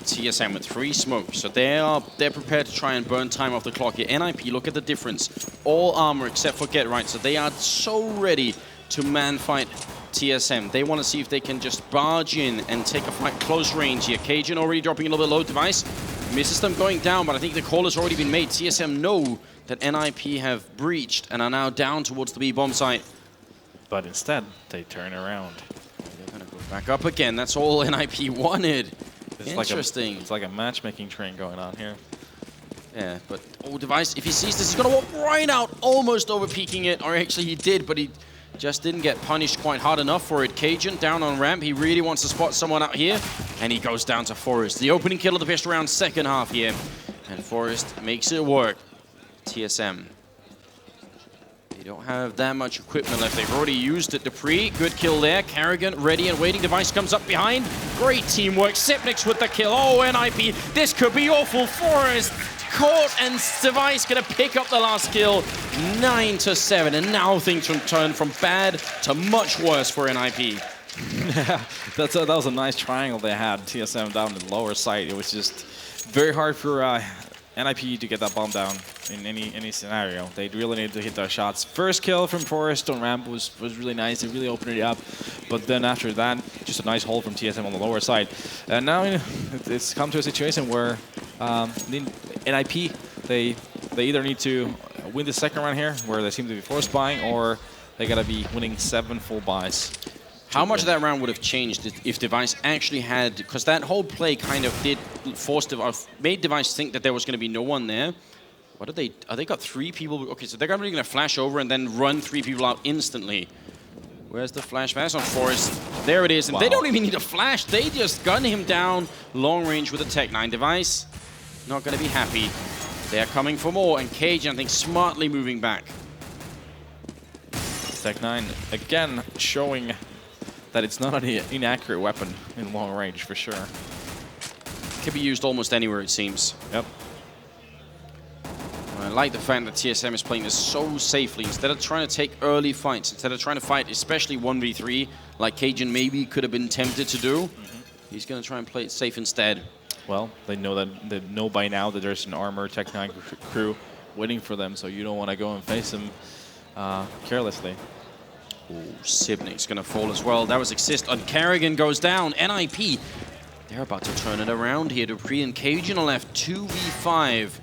TSM with 3 smokes, so they're prepared to try and burn time off the clock here. NiP, look at the difference. All armor except for Get Right, so they are so ready to man fight TSM. They want to see if they can just barge in and take a fight close range here. Cajun already dropping a little bit low. Device misses them going down, but I think the call has already been made. TSM know that NiP have breached and are now down towards the B bomb site. But instead, they turn around. They're going to go back up again. That's all NiP wanted. Interesting. It's like a matchmaking train going on here. Yeah, but Device, if he sees this, he's going to walk right out, almost over peeking it. Or actually he did, but he just didn't get punished quite hard enough for it. Cajun down on ramp. He really wants to spot someone out here. And he goes down to Forest. The opening kill of the pistol round, second half here. And Forest makes it work. TSM. They don't have that much equipment left. They've already used it. Dupree, good kill there. Karrigan ready and waiting. Device comes up behind. Great teamwork. Sipnix with the kill. Oh, NiP, this could be awful. Forest caught, and Device gonna pick up the last kill, 9-7, and now things turn from bad to much worse for NiP. Yeah, that was a nice triangle they had. TSM down in the lower side. It was just very hard for NiP to get that bomb down in any scenario. They really needed to hit their shots. First kill from Forest on ramp was really nice. It really opened it up. But then after that, just a nice hold from TSM on the lower side. And now it's come to a situation where NiP, they either need to win the second round here, where they seem to be force buying, or they gotta be winning 7 full buys. How much of that round would have changed if Device actually had, because that whole play kind of did force made Device think that there was going to be no one there. What are they got 3 people? Okay, so they're going to flash over and then run 3 people out instantly. Where's the flash? That's on Forest. There it is, and they don't even need a flash. They just gun him down long range with a Tech-9. Device not going to be happy. They're coming for more, and Cage, I think, smartly moving back. Tech-9 again showing that it's not an inaccurate weapon in long range, for sure. Can be used almost anywhere, it seems. Yep. I like the fact that TSM is playing this so safely. Instead of trying to take early fights, instead of trying to fight, especially 1v3, like Cajun maybe could have been tempted to do, he's going to try and play it safe instead. Well, they know by now that there's an armor Tech-9 crew waiting for them, so you don't want to go and face them carelessly. Ooh, Sibnik's gonna fall as well. That was Exist, and Kerrigan goes down. NiP, they're about to turn it around here. Dupree and Cajun are left 2v5.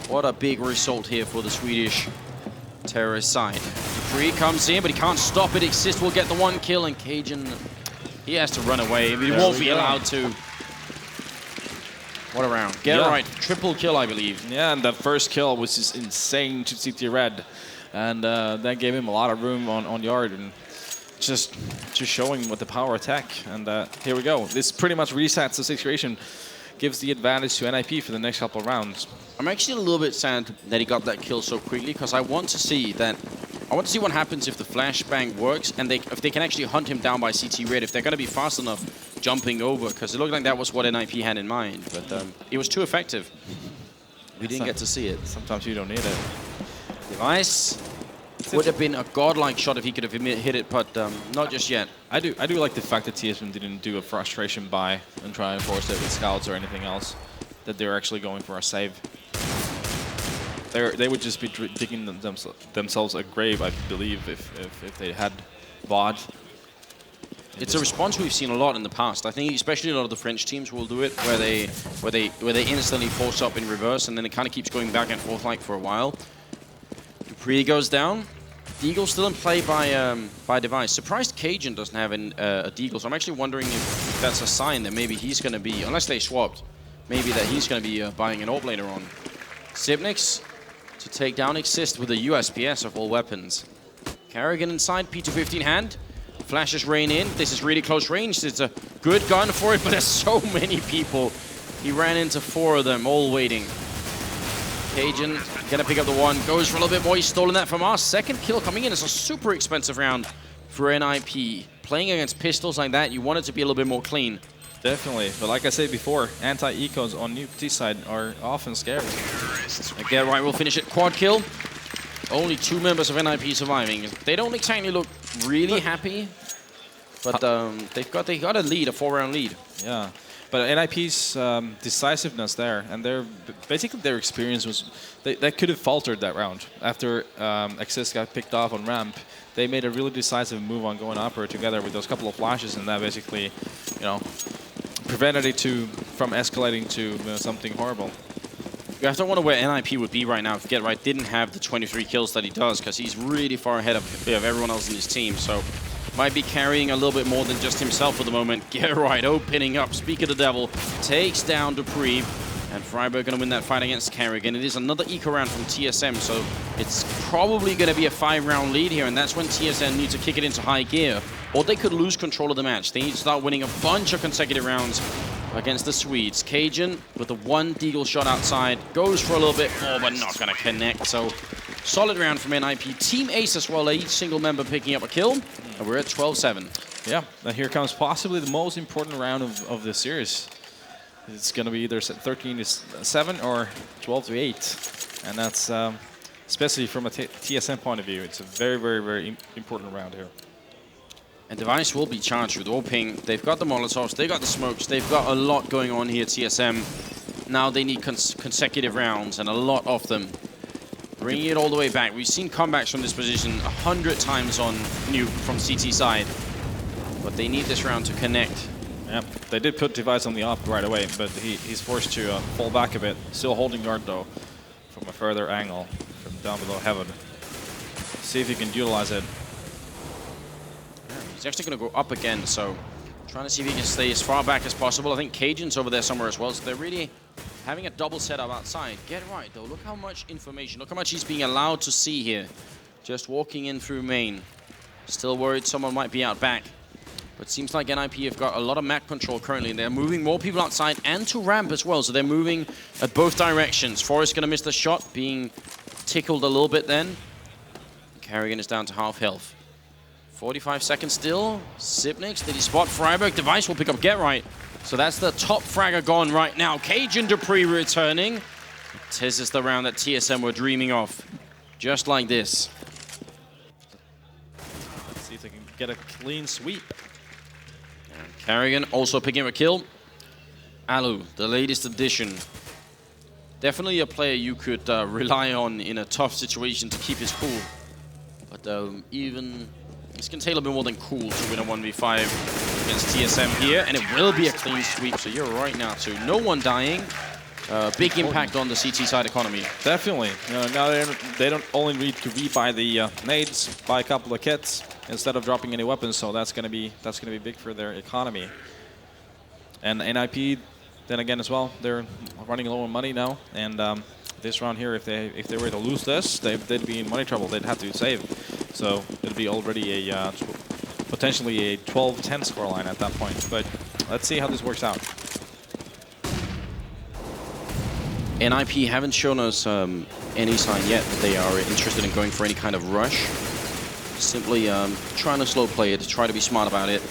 What a big result here for the Swedish terrorist side. Dupree comes in, but he can't stop it. Exist will get the 1 kill, and Cajun, he has to run away. He won't be allowed to. What a round. Get it right. Triple kill, I believe. Yeah, and that first kill was just insane to CT Red. And that gave him a lot of room on yard, and just showing what the power attack. And here we go. This pretty much resets the situation, gives the advantage to NiP for the next couple of rounds. I'm actually a little bit sad that he got that kill so quickly, because I want to see what happens if the flashbang works, and if they can actually hunt him down by CT Red, if they're going to be fast enough jumping over, because it looked like that was what NiP had in mind, but it was too effective. We didn't get to see it. Sometimes you don't need it. Device would have been a godlike shot if he could have hit it, but not just yet. I do like the fact that TSM didn't do a frustration buy and try and force it with scouts or anything else. That they're actually going for a save. They would just be digging themselves a grave, I believe, if they had VOD. It's a response we've seen a lot in the past. I think especially a lot of the French teams will do it, where they instantly force up in reverse, and then it kind of keeps going back and forth like for a while. Dupree goes down. Deagle still in play by Device. Surprised Cajun doesn't have a Deagle, so I'm actually wondering if that's a sign that maybe he's going to be, unless they swapped, maybe that he's going to be buying an AWP later on. Sibnik's to take down Exist with a USPS of all weapons. Kerrigan inside, P215 hand. Flashes rain in. This is really close range. It's a good gun for it, but there's so many people. He ran into 4 of them, all waiting. Cajun gonna pick up the 1, goes for a little bit more. He's stolen that from us. Second kill coming in. It's a super expensive round for NiP. Playing against pistols like that, you want it to be a little bit more clean. Definitely, but like I said before, anti-ecos on Nuke side are often scary. Again, right, we'll finish it. Quad kill. Only 2 members of NiP surviving. They don't exactly look really happy, but they've got a lead, a 4-round lead. Yeah. But NiP's decisiveness there, and basically their experience was, they could have faltered that round. After Exist got picked off on ramp, they made a really decisive move on going upper together with those couple of flashes, and that basically, prevented it from escalating to something horrible. You have to wonder where NiP would be right now if Get Right didn't have the 23 kills that he does, because he's really far ahead of everyone else in his team. So might be carrying a little bit more than just himself at the moment. Get Right opening up. Speak of the devil. Takes down Dupree. And Freiburg going to win that fight against Kerrigan. It is another eco round from TSM, so it's probably going to be a 5-round lead here, and that's when TSM needs to kick it into high gear. Or they could lose control of the match. They need to start winning a bunch of consecutive rounds against the Swedes. Cajun with the 1 Deagle shot outside. Goes for a little bit more, but not going to connect. So solid round from NiP. Team Ace as well, each single member picking up a kill. And we're at 12-7. Yeah, and here comes possibly the most important round of the series. it's going to be either 13-7 or 12-8. And that's, especially from a TSM point of view, it's a very, very, very important round here. And Device will be charged with all ping. They've got the Molotovs, they've got the smokes, they've got a lot going on here, TSM. Now they need consecutive rounds, and a lot of them. Bringing it all the way back. We've seen comebacks from this position 100 times on Nuke from CT side. But they need this round to connect. Yep, they did put Device on the op right away, but he's forced to fall back a bit. Still holding guard though, from a further angle, from down below heaven. See if he can utilize it. He's actually going to go up again, so trying to see if he can stay as far back as possible. I think Cajun's over there somewhere as well, so they're really having a double setup outside. Get right, though. Look how much information, look how much he's being allowed to see here. Just walking in through main. Still worried someone might be out back. But it seems like NiP have got a lot of map control currently. They're moving more people outside and to ramp as well, so they're moving at both directions. Forrest going to miss the shot, being tickled a little bit then. Carrigan is down to half health. 45 seconds still. Sipnix, did he spot Freiburg? Device will pick up Get Right. So that's the top fragger gone right now. Cajun Dupree returning. This is the round that TSM were dreaming of. Just like this. Let's see if they can get a clean sweep. And Carrigan also picking up a kill. Alu, the latest addition. Definitely a player you could rely on in a tough situation to keep his cool. But even... It's going to take a little bit more than cool to win a 1v5 against TSM here, and it will be a clean sweep, so you're right now too. No one dying. Big impact on the CT side economy. Definitely. Now they don't only need to rebuy the nades, buy a couple of kits instead of dropping any weapons, so that's going to be big for their economy. And NiP, then again as well, they're running low on money now, and this round here, if they were to lose this, they'd be in money trouble. They'd have to save. So it'll be already a potentially a 12-10 scoreline at that point. But let's see how this works out. NiP haven't shown us any sign yet that they are interested in going for any kind of rush. Simply trying to slow play it, try to be smart about it.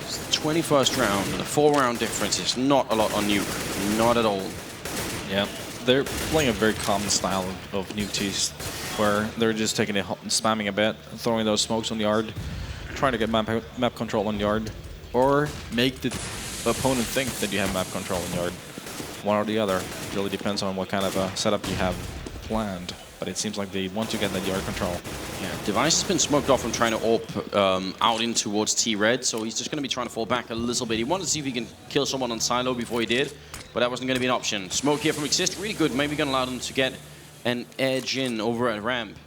It's the 21st round and a 4-round difference. It's not a lot on Nuke, not at all. Yeah, they're playing a very common style of Nuke teas, where they're just taking it, spamming a bit, throwing those smokes on the yard, trying to get map control on yard, or make the opponent think that you have map control on yard. One or the other. It really depends on what kind of a setup you have planned. But it seems like they want to get that yard control. Yeah, Device has been smoked off from trying to AWP out in towards T-Red, so he's just going to be trying to fall back a little bit. He wanted to see if he can kill someone on silo before he did, but that wasn't going to be an option. Smoke here from Exist, really good. Maybe going to allow them to get an edge in over at ramp.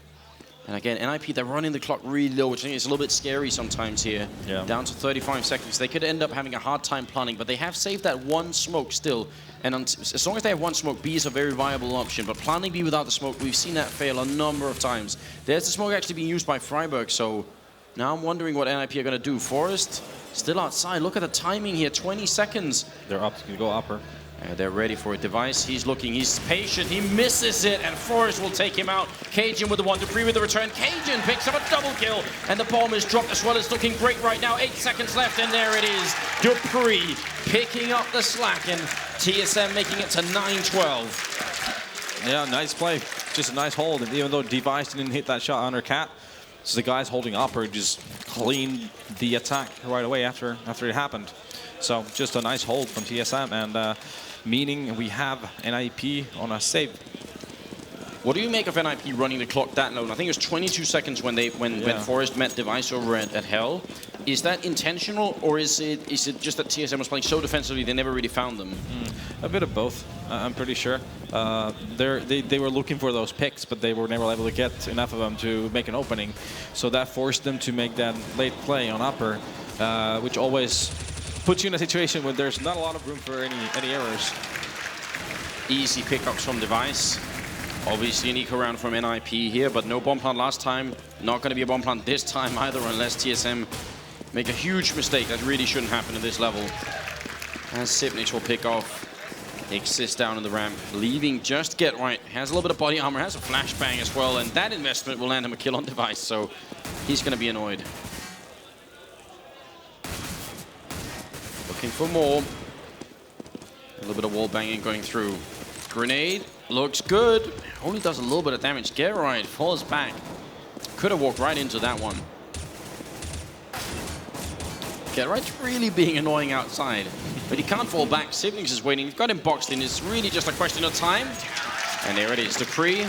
And again, NiP, they're running the clock really low, which I think is a little bit scary sometimes here. Yeah. Down to 35 seconds. They could end up having a hard time planning, but they have saved that one smoke still. And as long as they have one smoke, B is a very viable option. But planning B without the smoke, we've seen that fail a number of times. There's the smoke actually being used by Freiburg, so now I'm wondering what NiP are going to do. Forrest still outside. Look at the timing here, 20 seconds. They're up, you go upper. They're ready for a Device. He's looking, he's patient, he misses it, and Forrest will take him out. Cajun with the one, Dupree with the return. Cajun picks up a double kill, and the bomb is dropped as well. It's looking great right now. 8 seconds left, and there it is. Dupree picking up the slack, and TSM making it to 9-12. Yeah, nice play. Just a nice hold, and even though Device didn't hit that shot under Cat, so the guys holding upper just cleaned the attack right away after it happened. So just a nice hold from TSM, and meaning we have NiP on a save. What do you make of NiP running the clock that low? I think it was 22 seconds when Forrest met Device over at Hell. Is that intentional, or is it just that TSM was playing so defensively they never really found them? A bit of both, I'm pretty sure. They were looking for those picks, but they were never able to get enough of them to make an opening. So that forced them to make that late play on upper, which always puts you in a situation where there's not a lot of room for any errors. Easy pickups from Device. Obviously an eco round from NiP here, but no bomb plant last time. Not going to be a bomb plant this time either, unless TSM make a huge mistake that really shouldn't happen at this level. As Sipnix will pick off. Exist down in the ramp, leaving just Get Right. Has a little bit of body armor, has a flashbang as well, and that investment will land him a kill on Device, so he's going to be annoyed. Looking for more. A little bit of wall banging going through. Grenade looks good. Only does a little bit of damage. Get right, falls back. Could have walked right into that one. Get right's really being annoying outside, but he can't fall back. Siblings is waiting. He's got him boxed in. It's really just a question of time. And there it is. Dupree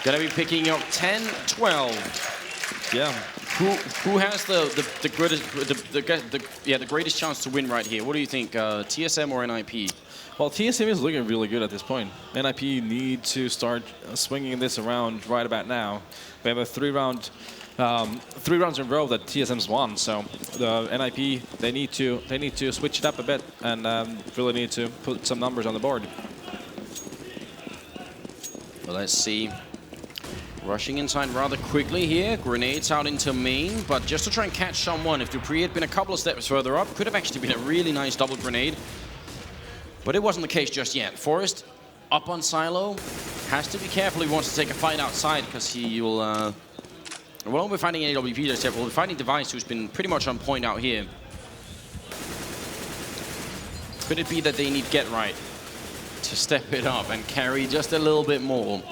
gonna be picking up 10, 12. Yeah. Who has the greatest chance to win right here? What do you think, TSM or NiP? Well, TSM is looking really good at this point. NiP need to start swinging this around right about now. We have a 3 rounds in a row that TSM's won, so the NiP they need to switch it up a bit and really need to put some numbers on the board. Well, let's see. Rushing inside rather quickly here. Grenades out into main, but just to try and catch someone. If Dupree had been a couple of steps further up, could have actually been a really nice double grenade. But it wasn't the case just yet. Forrest up on Silo. Has to be careful if he wants to take a fight outside, because he will... we won't be fighting any WP just yet. We'll be fighting Device, who's been pretty much on point out here. Could it be that they need Get Right to step it up and carry just a little bit more?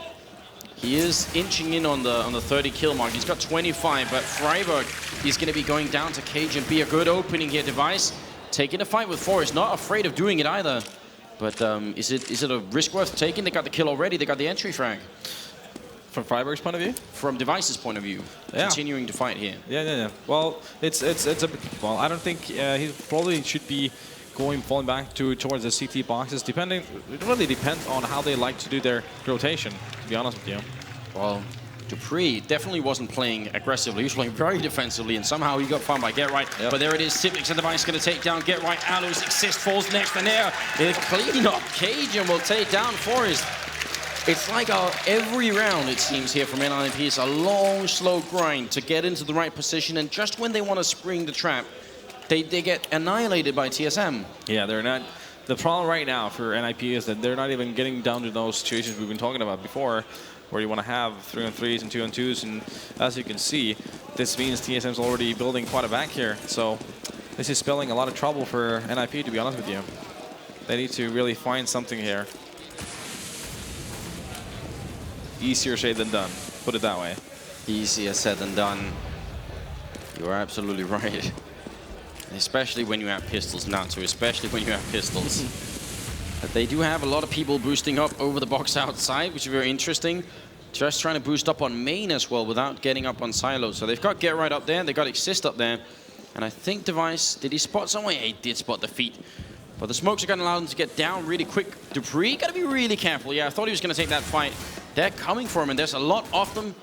He is inching in on the 30 kill mark. He's got 25, but Freiburg is going to be going down to Cage and be a good opening here. Device taking a fight with Forrest, not afraid of doing it either. But is it a risk worth taking? They got the kill already. They got the entry frag. From Freiburg's point of view? From Device's point of view, continuing to fight here. Yeah. Well, it's a bit, well, I don't think he probably should be falling back towards the CT boxes. It really depends on how they like to do their rotation, to be honest with you. Well, Dupree definitely wasn't playing aggressively. He was playing very defensively, and somehow he got found by Get Right. Yep. But there it is. Siblings and Device going to take down Get Right. Aloes Exist falls next, and there, clean up. Cajun will take down Forrest. It's like every round, it seems, here from NiP. It's a long, slow grind to get into the right position, and just when they want to spring the trap, they get annihilated by TSM. Yeah, they're not. The problem right now for NiP is that they're not even getting down to those situations we've been talking about before, where you want to have 3-on-3s and 2-on-2s, and as you can see, this means TSM's already building quite a back here. So this is spelling a lot of trouble for NiP, to be honest with you. They need to really find something here. Easier said than done, put it that way. Easier said than done. You are absolutely right. Especially when you have pistols, Natsu, especially when you have pistols. But they do have a lot of people boosting up over the box outside, which is very interesting. Just trying to boost up on main as well without getting up on Silo. So they've got Get Right up there, they've got Exist up there. And I think Device, did he spot someone? Yeah, he did spot the feet. But the smokes are going to allow them to get down really quick. Dupree, got to be really careful. Yeah, I thought he was going to take that fight. They're coming for him, and there's a lot of them.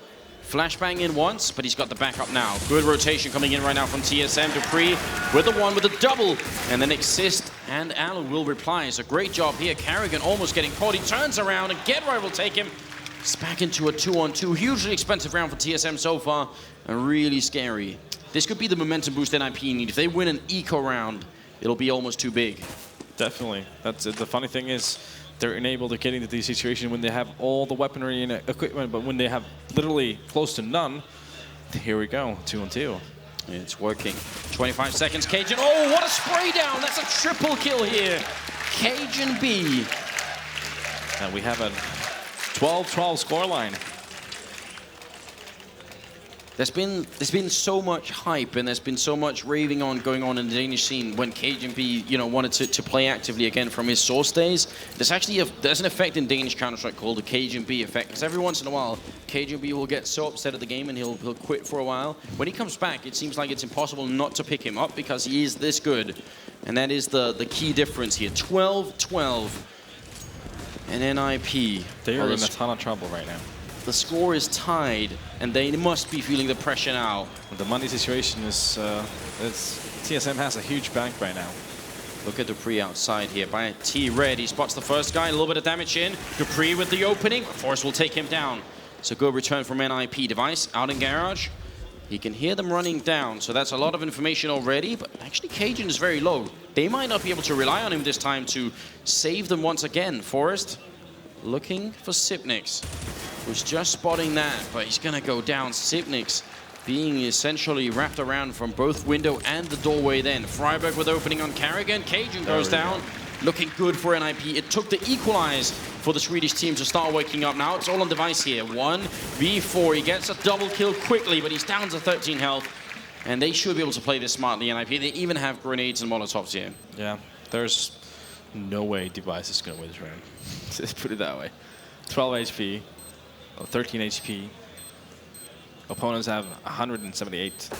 Flashbang in once, but he's got the backup now. Good rotation coming in right now from TSM. Dupree with the one with the double, and then Exist and Alan will reply. So great job here. Carrigan almost getting caught. He turns around, and Get Right will take him. It's back into a 2-on-2. Hugely expensive round for TSM so far, and really scary. This could be the momentum boost NiP need. If they win an eco round, it'll be almost too big. Definitely. That's it. The funny thing is, they're enabled to get into these situations when they have all the weaponry and equipment, but when they have literally close to none, here we go, 2-on-2. It's working. 25 seconds, Cajun. Oh, what a spray down! That's a triple kill here. Cajun B. And we have a 12-12 scoreline. There's been so much hype and there's been so much raving going on in the Danish scene when Cajun B, wanted to play actively again from his source days. There's actually there's an effect in Danish Counter-Strike called the Cajun B effect, because every once in a while Cajun B will get so upset at the game and he'll quit for a while. When he comes back, it seems like it's impossible not to pick him up because he is this good, and that is the key difference here. 12-12, and NiP. They are in a ton of trouble right now. The score is tied, and they must be feeling the pressure now. The money situation is, TSM has a huge bank right now. Look at Dupree outside here by T-Red. He spots the first guy, a little bit of damage in. Dupree with the opening. Forrest will take him down. So good return from NiP. Device out in garage. He can hear them running down, so that's a lot of information already, but actually Cajun is very low. They might not be able to rely on him this time to save them once again. Forrest looking for Sipnix, who's just spotting that, but he's gonna go down. Sipnix being essentially wrapped around from both window and the doorway then. Freiburg with opening on Carrigan. Cajun goes down. looking good for NiP. It took the equalize for the Swedish team to start waking up. Now it's all on Device here. 1v4. He gets a double kill quickly, but he's down to 13 health. And they should be able to play this smartly, NiP. They even have grenades and molotovs here. Yeah, there's no way Device is going to win this round. Let's put it that way. 12 HP, 13 HP. Opponents have 178.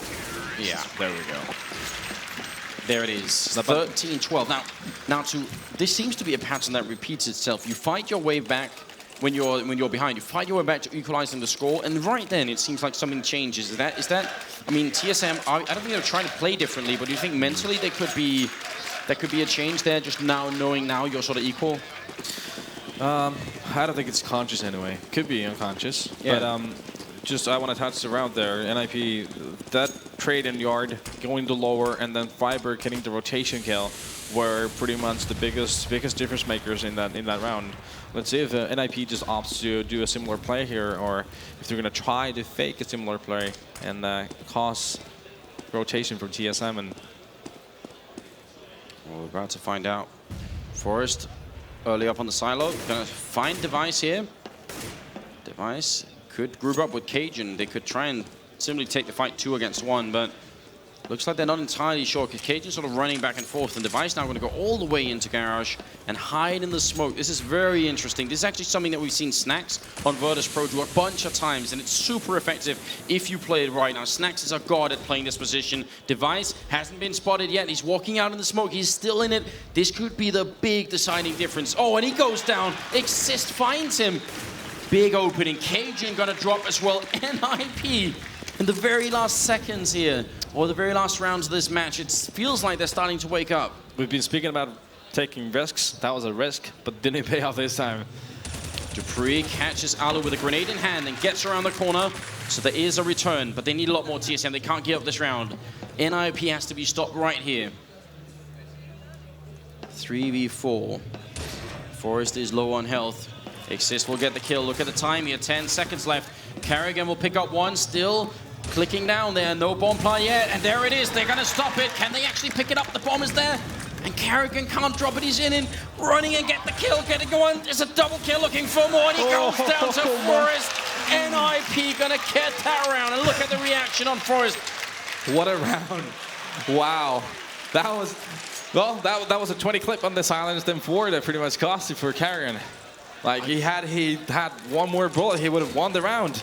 Yeah. There we go. There it is. 13-12. Now this seems to be a pattern that repeats itself. You fight your way back when you're behind. You fight your way back to equalizing the score, and right then it seems like something changes. Is that? I mean, TSM. I don't think they're trying to play differently, but do you think mentally there could be a change there? Just now knowing you're sort of equal. I don't think it's conscious anyway. Could be unconscious. Yeah. But just I want to touch around there. NiP, that trade in yard going to lower, and then Fiber getting the rotation kill were pretty much the biggest difference makers in that round. Let's see if NiP just opts to do a similar play here, or if they're going to try to fake a similar play and cause rotation from TSM. And well, we're about to find out. Forest early up on the silo, gonna find Device here. Device could group up with Cajun. They could try and simply take the fight 2 against 1, but looks like they're not entirely sure, because Cajun's sort of running back and forth, and Device now going to go all the way into Garage and hide in the smoke. This is very interesting. This is actually something that we've seen Snax on Virtus Pro do a bunch of times, and it's super effective if you play it right. Now, Snax is a god at playing this position. Device hasn't been spotted yet. He's walking out in the smoke. He's still in it. This could be the big deciding difference. Oh, and he goes down. Exist finds him. Big opening. Cajun going to drop as well. NiP in the very last seconds here, or the very last rounds of this match. It feels like they're starting to wake up. we've been speaking about taking risks. That was a risk, but didn't pay off this time. dupreeh catches Alu with a grenade in hand and gets around the corner. So there is a return, but they need a lot more TSM. They can't give up this round. NiP has to be stopped right here. 3v4. Forest is low on health. Exist will get the kill. Look at the time here, 10 seconds left. Carrigan will pick up one, still clicking down there. No bomb play yet, and there it is. They're gonna stop it. Can they actually pick it up? The bomb is there. And Carrigan can't drop it. He's in, running and get the kill, getting one. There's a double kill looking for more, and he goes down to Forest. NiP gonna get that round, and look at the reaction on Forest. What a round. Wow. That was, well, that was a 20 clip on the silenced M4 that pretty much cost it for Carrigan. Like, he had one more bullet, he would have won the round.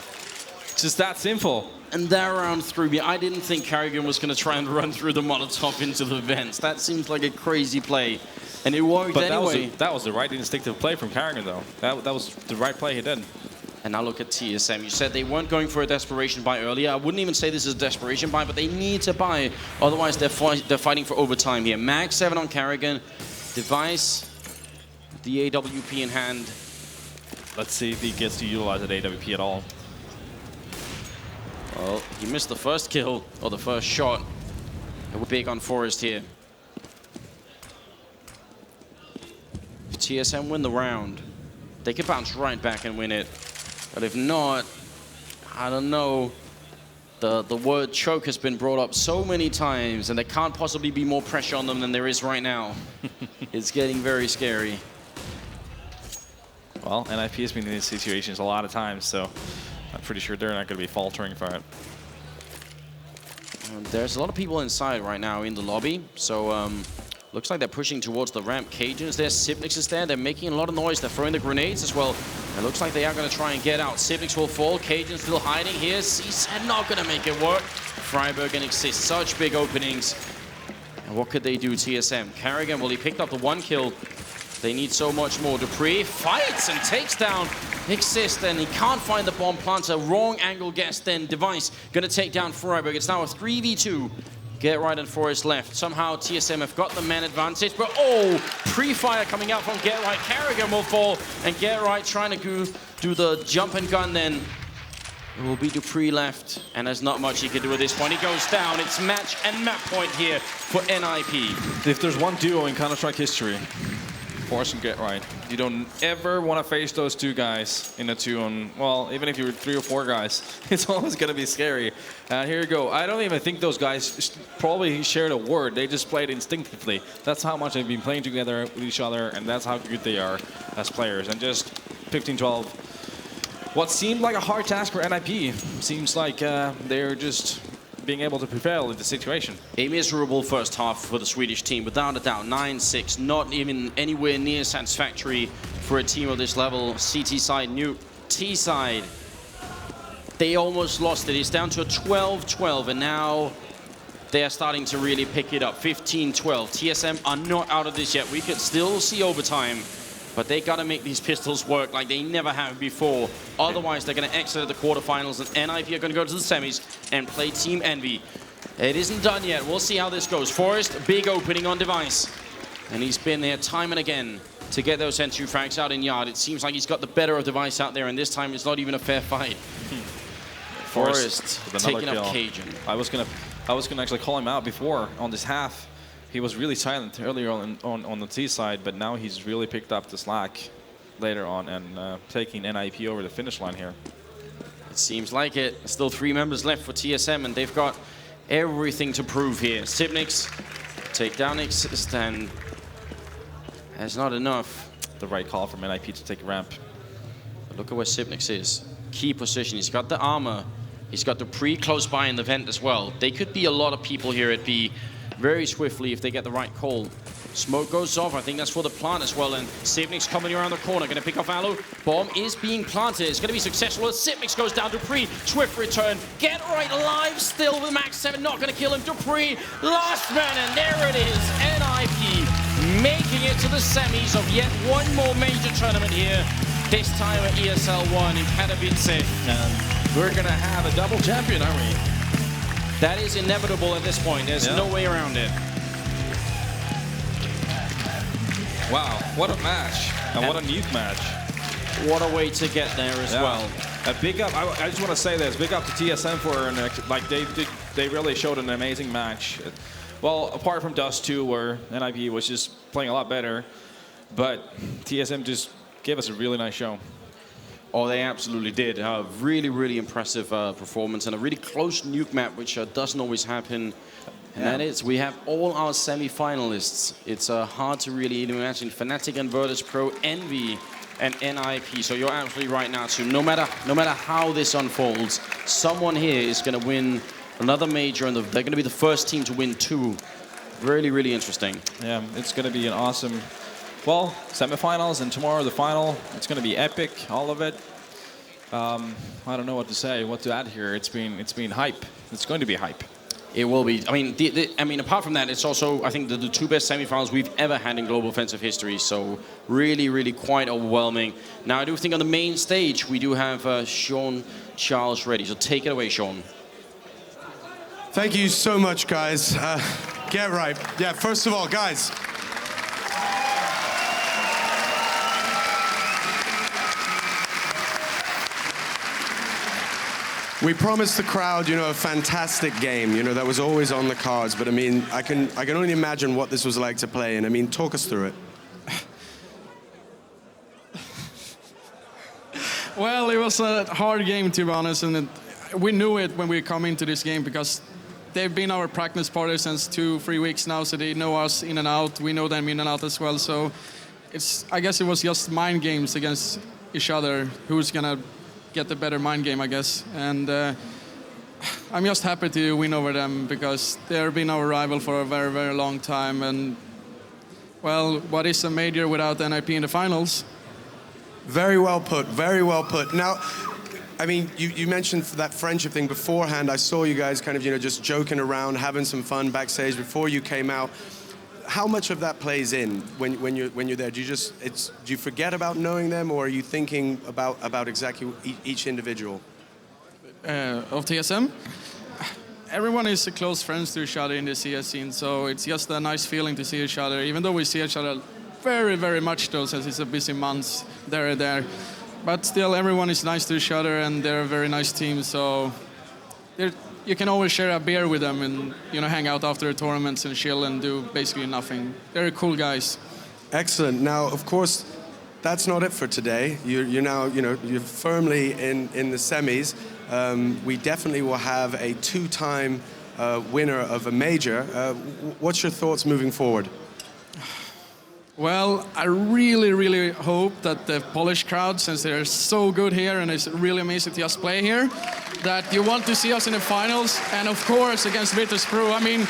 It's just that simple. And that round threw me. I didn't think Carrigan was going to try and run through the Molotov into the vents. That seems like a crazy play. And it worked anyway. That was the right instinctive play from Carrigan, though. That was the right play he did. And now look at TSM. You said they weren't going for a desperation buy earlier. I wouldn't even say this is a desperation buy, but they need to buy. Otherwise, they're fighting for overtime here. Mag 7 on Carrigan. Device, the AWP in hand. Let's see if he gets to utilize that AWP at all. Well, he missed the first kill, or the first shot. And we're big on Forest here. If TSM win the round, they could bounce right back and win it. But if not, I don't know. The word choke has been brought up so many times, and there can't possibly be more pressure on them than there is right now. It's getting very scary. Well, NiP has been in these situations a lot of times, so I'm pretty sure they're not going to be faltering for it. There's a lot of people inside right now in the lobby, so looks like they're pushing towards the ramp. Cajun is there, Sipnix is there, they're making a lot of noise, they're throwing the grenades as well. It looks like they are going to try and get out. Sipnix will fall, Cajun still hiding here, CSAD not going to make it work. Freiburg and Exist, such big openings. And what could they do, TSM? Carrigan, well, he picked up the one kill. They need so much more. dupreeh fights and takes down Exist, and he can't find the bomb planter. Wrong angle guess then. Device gonna take down Freiburg. It's now a 3v2. Get right and Forest left. Somehow TSM have got the man advantage, but oh, pre-fire coming out from Get Right. Carrigan will fall, and Get Right trying to do the jump and gun then. It will be dupreeh left, and there's not much he can do at this point. He goes down. It's match and map point here for NiP. If there's one duo in Counter-Strike history, Force and Get Right. You don't ever want to face those two guys in a 2-on. Well, even if you're 3 or 4 guys, it's always going to be scary. And here you go. I don't even think those guys probably shared a word. They just played instinctively. That's how much they've been playing together with each other, and that's how good they are as players. And just 15-12. What seemed like a hard task for NiP seems like they're just being able to prevail in the situation. A miserable first half for the Swedish team, without a doubt. 9-6, not even anywhere near satisfactory for a team of this level. CT side, Nuke. T side, they almost lost it. It's down to a 12-12, and now they are starting to really pick it up. 15-12. TSM are not out of this yet. We could still see overtime, but they got to make these pistols work like they never have before. Otherwise, they're going to exit the quarterfinals, and NiP are going to go to the semis and play Team Envy. It isn't done yet. We'll see how this goes. Forrest, big opening on Device. And he's been there time and again to get those entry frags out in yard. It seems like he's got the better of Device out there, and this time it's not even a fair fight. Forrest taking up Cajun. I was gonna actually call him out before on this half. He was really silent earlier on the T side, but now he's really picked up the slack later on and taking NiP over the finish line here. It seems like it. Still 3 members left for TSM, and they've got everything to prove here. Sipnix take down Exist, and that's not enough. The right call from NiP to take a ramp. But look at where Sipnix is. Key position. He's got the armor. He's got the pre close by in the vent as well. They could be a lot of people here at B very swiftly if they get the right call. Smoke goes off. I think that's for the plant as well. And Sipnix coming around the corner. Going to pick off Alu. Bomb is being planted. It's going to be successful. Sipnix goes down. Dupree. Swift return. Get right alive still with Max 7. Not going to kill him. Dupree. Last man. And there it is. NiP making it to the semis of yet one more major tournament here. This time at ESL 1 in Katowice. And we're going to have a double champion, aren't we? That is inevitable at this point. There's no way around it. Wow, what a match. And what a Nuke match. What a way to get there as well. A big up, I just want to say this, big up to TSM for, like, they really showed an amazing match. Well, apart from Dust 2, where NiP was just playing a lot better, but TSM just gave us a really nice show. Oh, they absolutely did. Really, really impressive performance, and a really close Nuke map, which doesn't always happen. And that is, we have all our semi-finalists. It's hard to really imagine. Fnatic and Virtus Pro, Envy, and NiP. So you're absolutely right now, too. No matter how this unfolds, someone here is going to win another major, and they're going to be the first team to win 2. Really, really interesting. Yeah, it's going to be an awesome, well, semifinals, and tomorrow the final. It's going to be epic, all of it. I don't know what to say, what to add here. It's been hype. It's going to be hype. It will be. I mean, apart from that, it's also, I think, the 2 best semifinals we've ever had in global offensive history. So really, really quite overwhelming. Now, I do think on the main stage, we do have Sean Charles ready. So take it away, Sean. Thank you so much, guys. Get right. Yeah, first of all, guys. We promised the crowd, a fantastic game. That was always on the cards. But I mean, I can only imagine what this was like to play. And I mean, talk us through it. Well, it was a hard game, to be honest, and we knew it when we come into this game because they've been our practice partners since 2-3 weeks now, so they know us in and out. We know them in and out as well. So I guess it was just mind games against each other. Who's gonna get the better mind game, I guess. And I'm just happy to win over them because they've been our rival for a very, very long time. And, well, what is a major without NiP in the finals? Very well put, very well put. Now, I mean, you mentioned that friendship thing beforehand. I saw you guys kind of, just joking around, having some fun backstage before you came out. How much of that plays in when you're there? Do you forget about knowing them, or are you thinking about exactly each individual? Of TSM? Everyone is close friends to each other in the CS scene, so it's just a nice feeling to see each other, even though we see each other very, very much though, since it's a busy month there. But still, everyone is nice to each other, and they're a very nice team, so you can always share a beer with them and hang out after the tournaments and chill and do basically nothing. They're cool guys. Excellent. Now, of course, that's not it for today. You're now, you're firmly in the semis. We definitely will have a two-time winner of a major. What's your thoughts moving forward? Well, I really, really hope that the Polish crowd, since they're so good here and it's really amazing to just play here, that you want to see us in the finals and, of course, against Virtus.pro. I mean,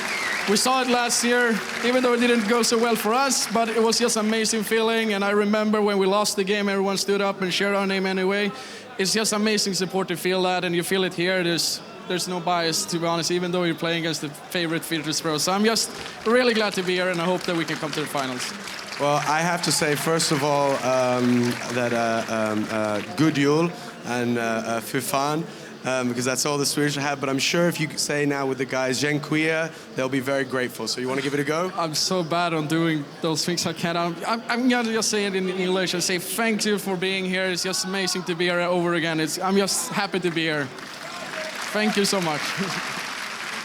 we saw it last year, even though it didn't go so well for us, but it was just an amazing feeling. And I remember when we lost the game, everyone stood up and cheered our name anyway. It's just amazing support to feel that, and you feel it here. There's no bias, to be honest, even though you're playing against the favorite Virtus.pro. So I'm just really glad to be here, and I hope that we can come to the finals. Well, I have to say, first of all, good Yule and Fufan, because that's all the Swedish have. But I'm sure if you say now with the guys, Dziękuję, they'll be very grateful. So you want to give it a go? I'm so bad on doing those things. I can't. I'm going to just say it in English and say thank you for being here. It's just amazing to be here over again. I'm just happy to be here. Thank you so much.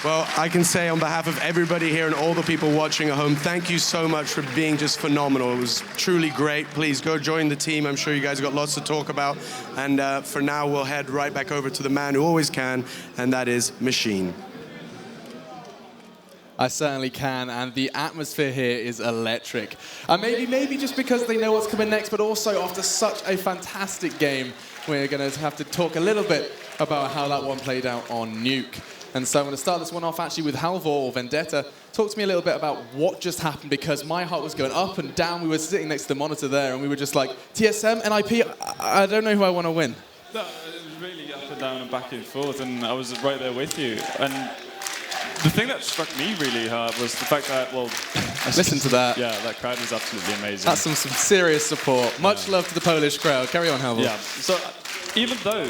Well, I can say on behalf of everybody here and all the people watching at home, thank you so much for being just phenomenal. It was truly great. Please go join the team. I'm sure you guys got lots to talk about. And for now, we'll head right back over to the man who always can, and that is Machine. I certainly can, and the atmosphere here is electric. Maybe just because they know what's coming next, but also after such a fantastic game, we're going to have to talk a little bit about how that one played out on Nuke. And so I'm going to start this one off actually with Halvor or Vendetta. Talk to me a little bit about what just happened, because my heart was going up and down. We were sitting next to the monitor there and we were just like, TSM, NiP, I don't know who I want to win. No, it was really up and down and back and forth, and I was right there with you. And the thing that struck me really hard was the fact that, well... Listen to that. Yeah, that crowd was absolutely amazing. That's some serious support. Much love to the Polish crowd. Carry on, Halvor. Yeah, so even though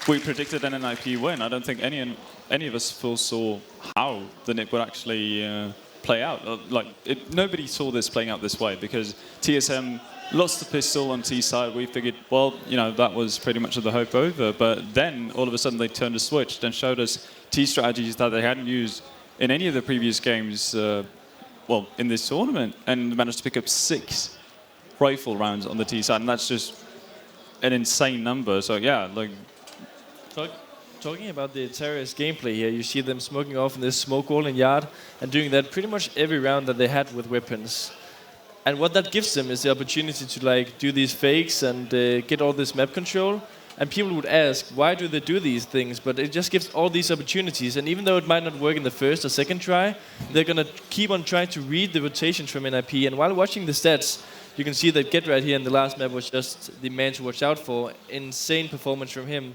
we predicted an NiP win, I don't think any of us foresaw how the NiP would actually play out. Nobody saw this playing out this way, because TSM lost the pistol on T side. We figured, well, that was pretty much the hope over. But then all of a sudden they turned a switch and showed us T strategies that they hadn't used in any of the previous games, in this tournament, and managed to pick up 6 rifle rounds on the T side, and that's just an insane number. So yeah, Talking about the terrorist gameplay here, you see them smoking off in this smoke wall in yard and doing that pretty much every round that they had with weapons. And what that gives them is the opportunity to do these fakes and get all this map control. And people would ask, why do they do these things? But it just gives all these opportunities. And even though it might not work in the first or second try, they're going to keep on trying to read the rotations from NiP. And while watching the stats, you can see that Get Right here in the last map was just the man to watch out for. Insane performance from him.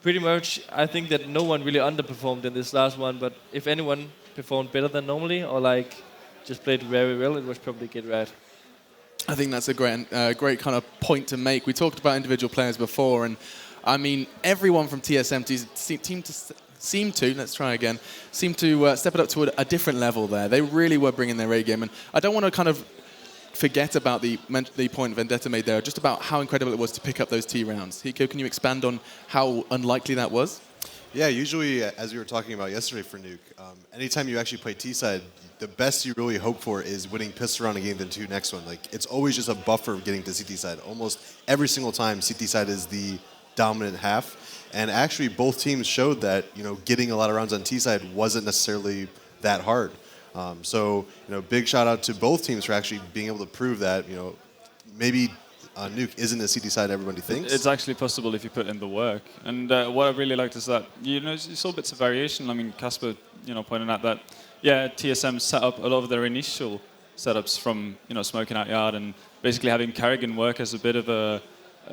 Pretty much, I think that no one really underperformed in this last one, but if anyone performed better than normally or just played very well, it was probably Get Right. I think that's a great kind of point to make. We talked about individual players before, and I mean, everyone from TSM seemed to step it up to a different level there. They really were bringing their A game, and I don't want to kind of forget about the point Vendetta made there, just about how incredible it was to pick up those T rounds. Hiko, can you expand on how unlikely that was? Yeah, usually, as we were talking about yesterday for Nuke, anytime you actually play T-side, the best you really hope for is winning pistol round a game than 2 next one. It's always just a buffer of getting to CT side. Almost every single time, CT side is the dominant half. And actually, both teams showed that, getting a lot of rounds on T side wasn't necessarily that hard. So, big shout out to both teams for actually being able to prove that, maybe Nuke isn't as CT side everybody thinks. It's actually possible if you put in the work. And what I really liked is that, you saw bits of variation. I mean, Casper, pointed out that, yeah, TSM set up a lot of their initial setups from, smoking out yard and basically having Carrigan work as a bit of a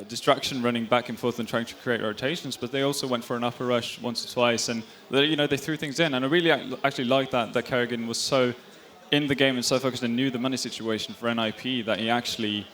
distraction, running back and forth and trying to create rotations, but they also went for an upper rush once or twice, and they threw things in. And I really actually liked that Carrigan was so in the game and so focused and knew the money situation for NiP that he actually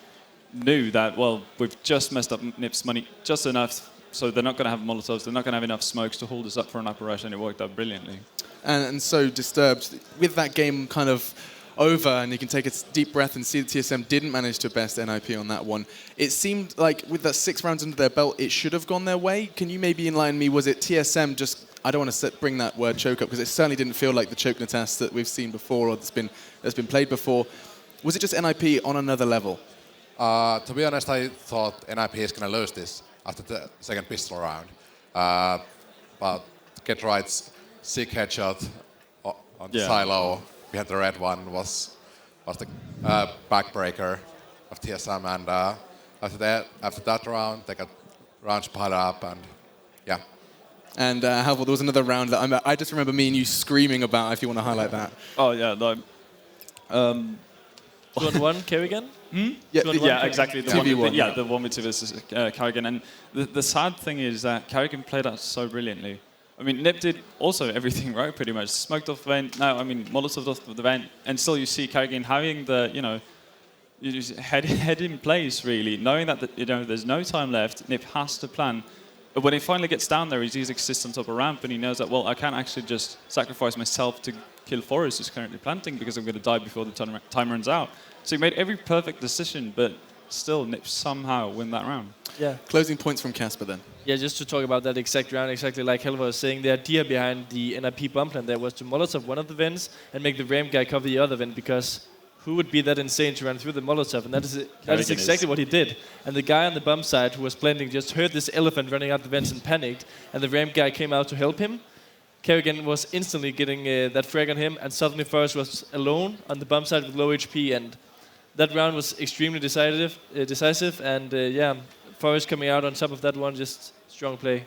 knew that, well, we've just messed up NiP's money just enough, so they're not going to have Molotovs, they're not going to have enough smokes to hold us up for an upper rush, and it worked out brilliantly. And so Disturbed, with that game kind of over, and you can take a deep breath and see that TSM didn't manage to best NiP on that one. It seemed like with that 6 rounds under their belt, it should have gone their way. Can you maybe enlighten me, was it TSM just, I don't want to bring that word choke up, because it certainly didn't feel like the choke Natas that we've seen before or that's been played before. Was it just NiP on another level? To be honest, I thought NiP is going to lose this after the second pistol round. But Get Right's sick headshot on the silo behind the red one was the backbreaker of TSM. And after that round, they got rounds piled up, and yeah. And Halvor, there was another round that I just remember me and you screaming about, if you want to highlight that. Oh, yeah. No, 2-on-1 Kerrigan? Yeah, exactly. The TV one. the 1v2 versus Kerrigan. And the sad thing is that Kerrigan played that so brilliantly. I mean, NiP did also everything right, pretty much. Smoked off the vent, Molotov off the vent, and still you see Kerrigan having the, head in place, really, knowing that, there's no time left, NiP has to plan. But when he finally gets down there, he's using systems up a ramp, and he knows that, well, I can't actually just sacrifice myself to kill Forrest, who's currently planting, because I'm going to die before the time runs out. So he made every perfect decision, but still, NiP somehow win that round. Yeah. Closing points from Casper then. Yeah, just to talk about that exact round, exactly like Halvor was saying, the idea behind the NiP bomb plan there was to Molotov one of the vents and make the ramp guy cover the other vent, because who would be that insane to run through the Molotov? And that is exactly what he did. And the guy on the bomb side who was planting just heard this elephant running out the vents and panicked, and the ramp guy came out to help him. Kerrigan was instantly getting that frag on him, and suddenly Forrest was alone on the bomb side with low HP, and that round was extremely decisive, and Forrest coming out on top of that one, just strong play.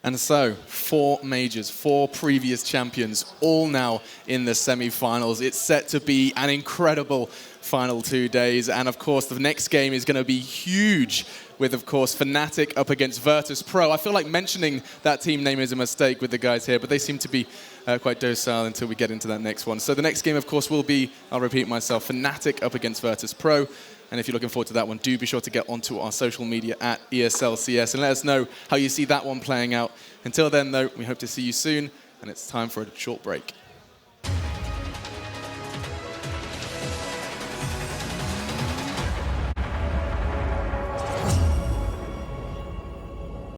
And so, 4 majors, 4 previous champions, all now in the semi-finals. It's set to be an incredible final 2 days. And of course, the next game is going to be huge with, of course, Fnatic up against Virtus Pro. I feel like mentioning that team name is a mistake with the guys here, but they seem to be quite docile until we get into that next one. So the next game, of course, will be, I'll repeat myself, Fnatic up against Virtus Pro. And if you're looking forward to that one, do be sure to get onto our social media at ESLCS and let us know how you see that one playing out. Until then, though, we hope to see you soon, and it's time for a short break.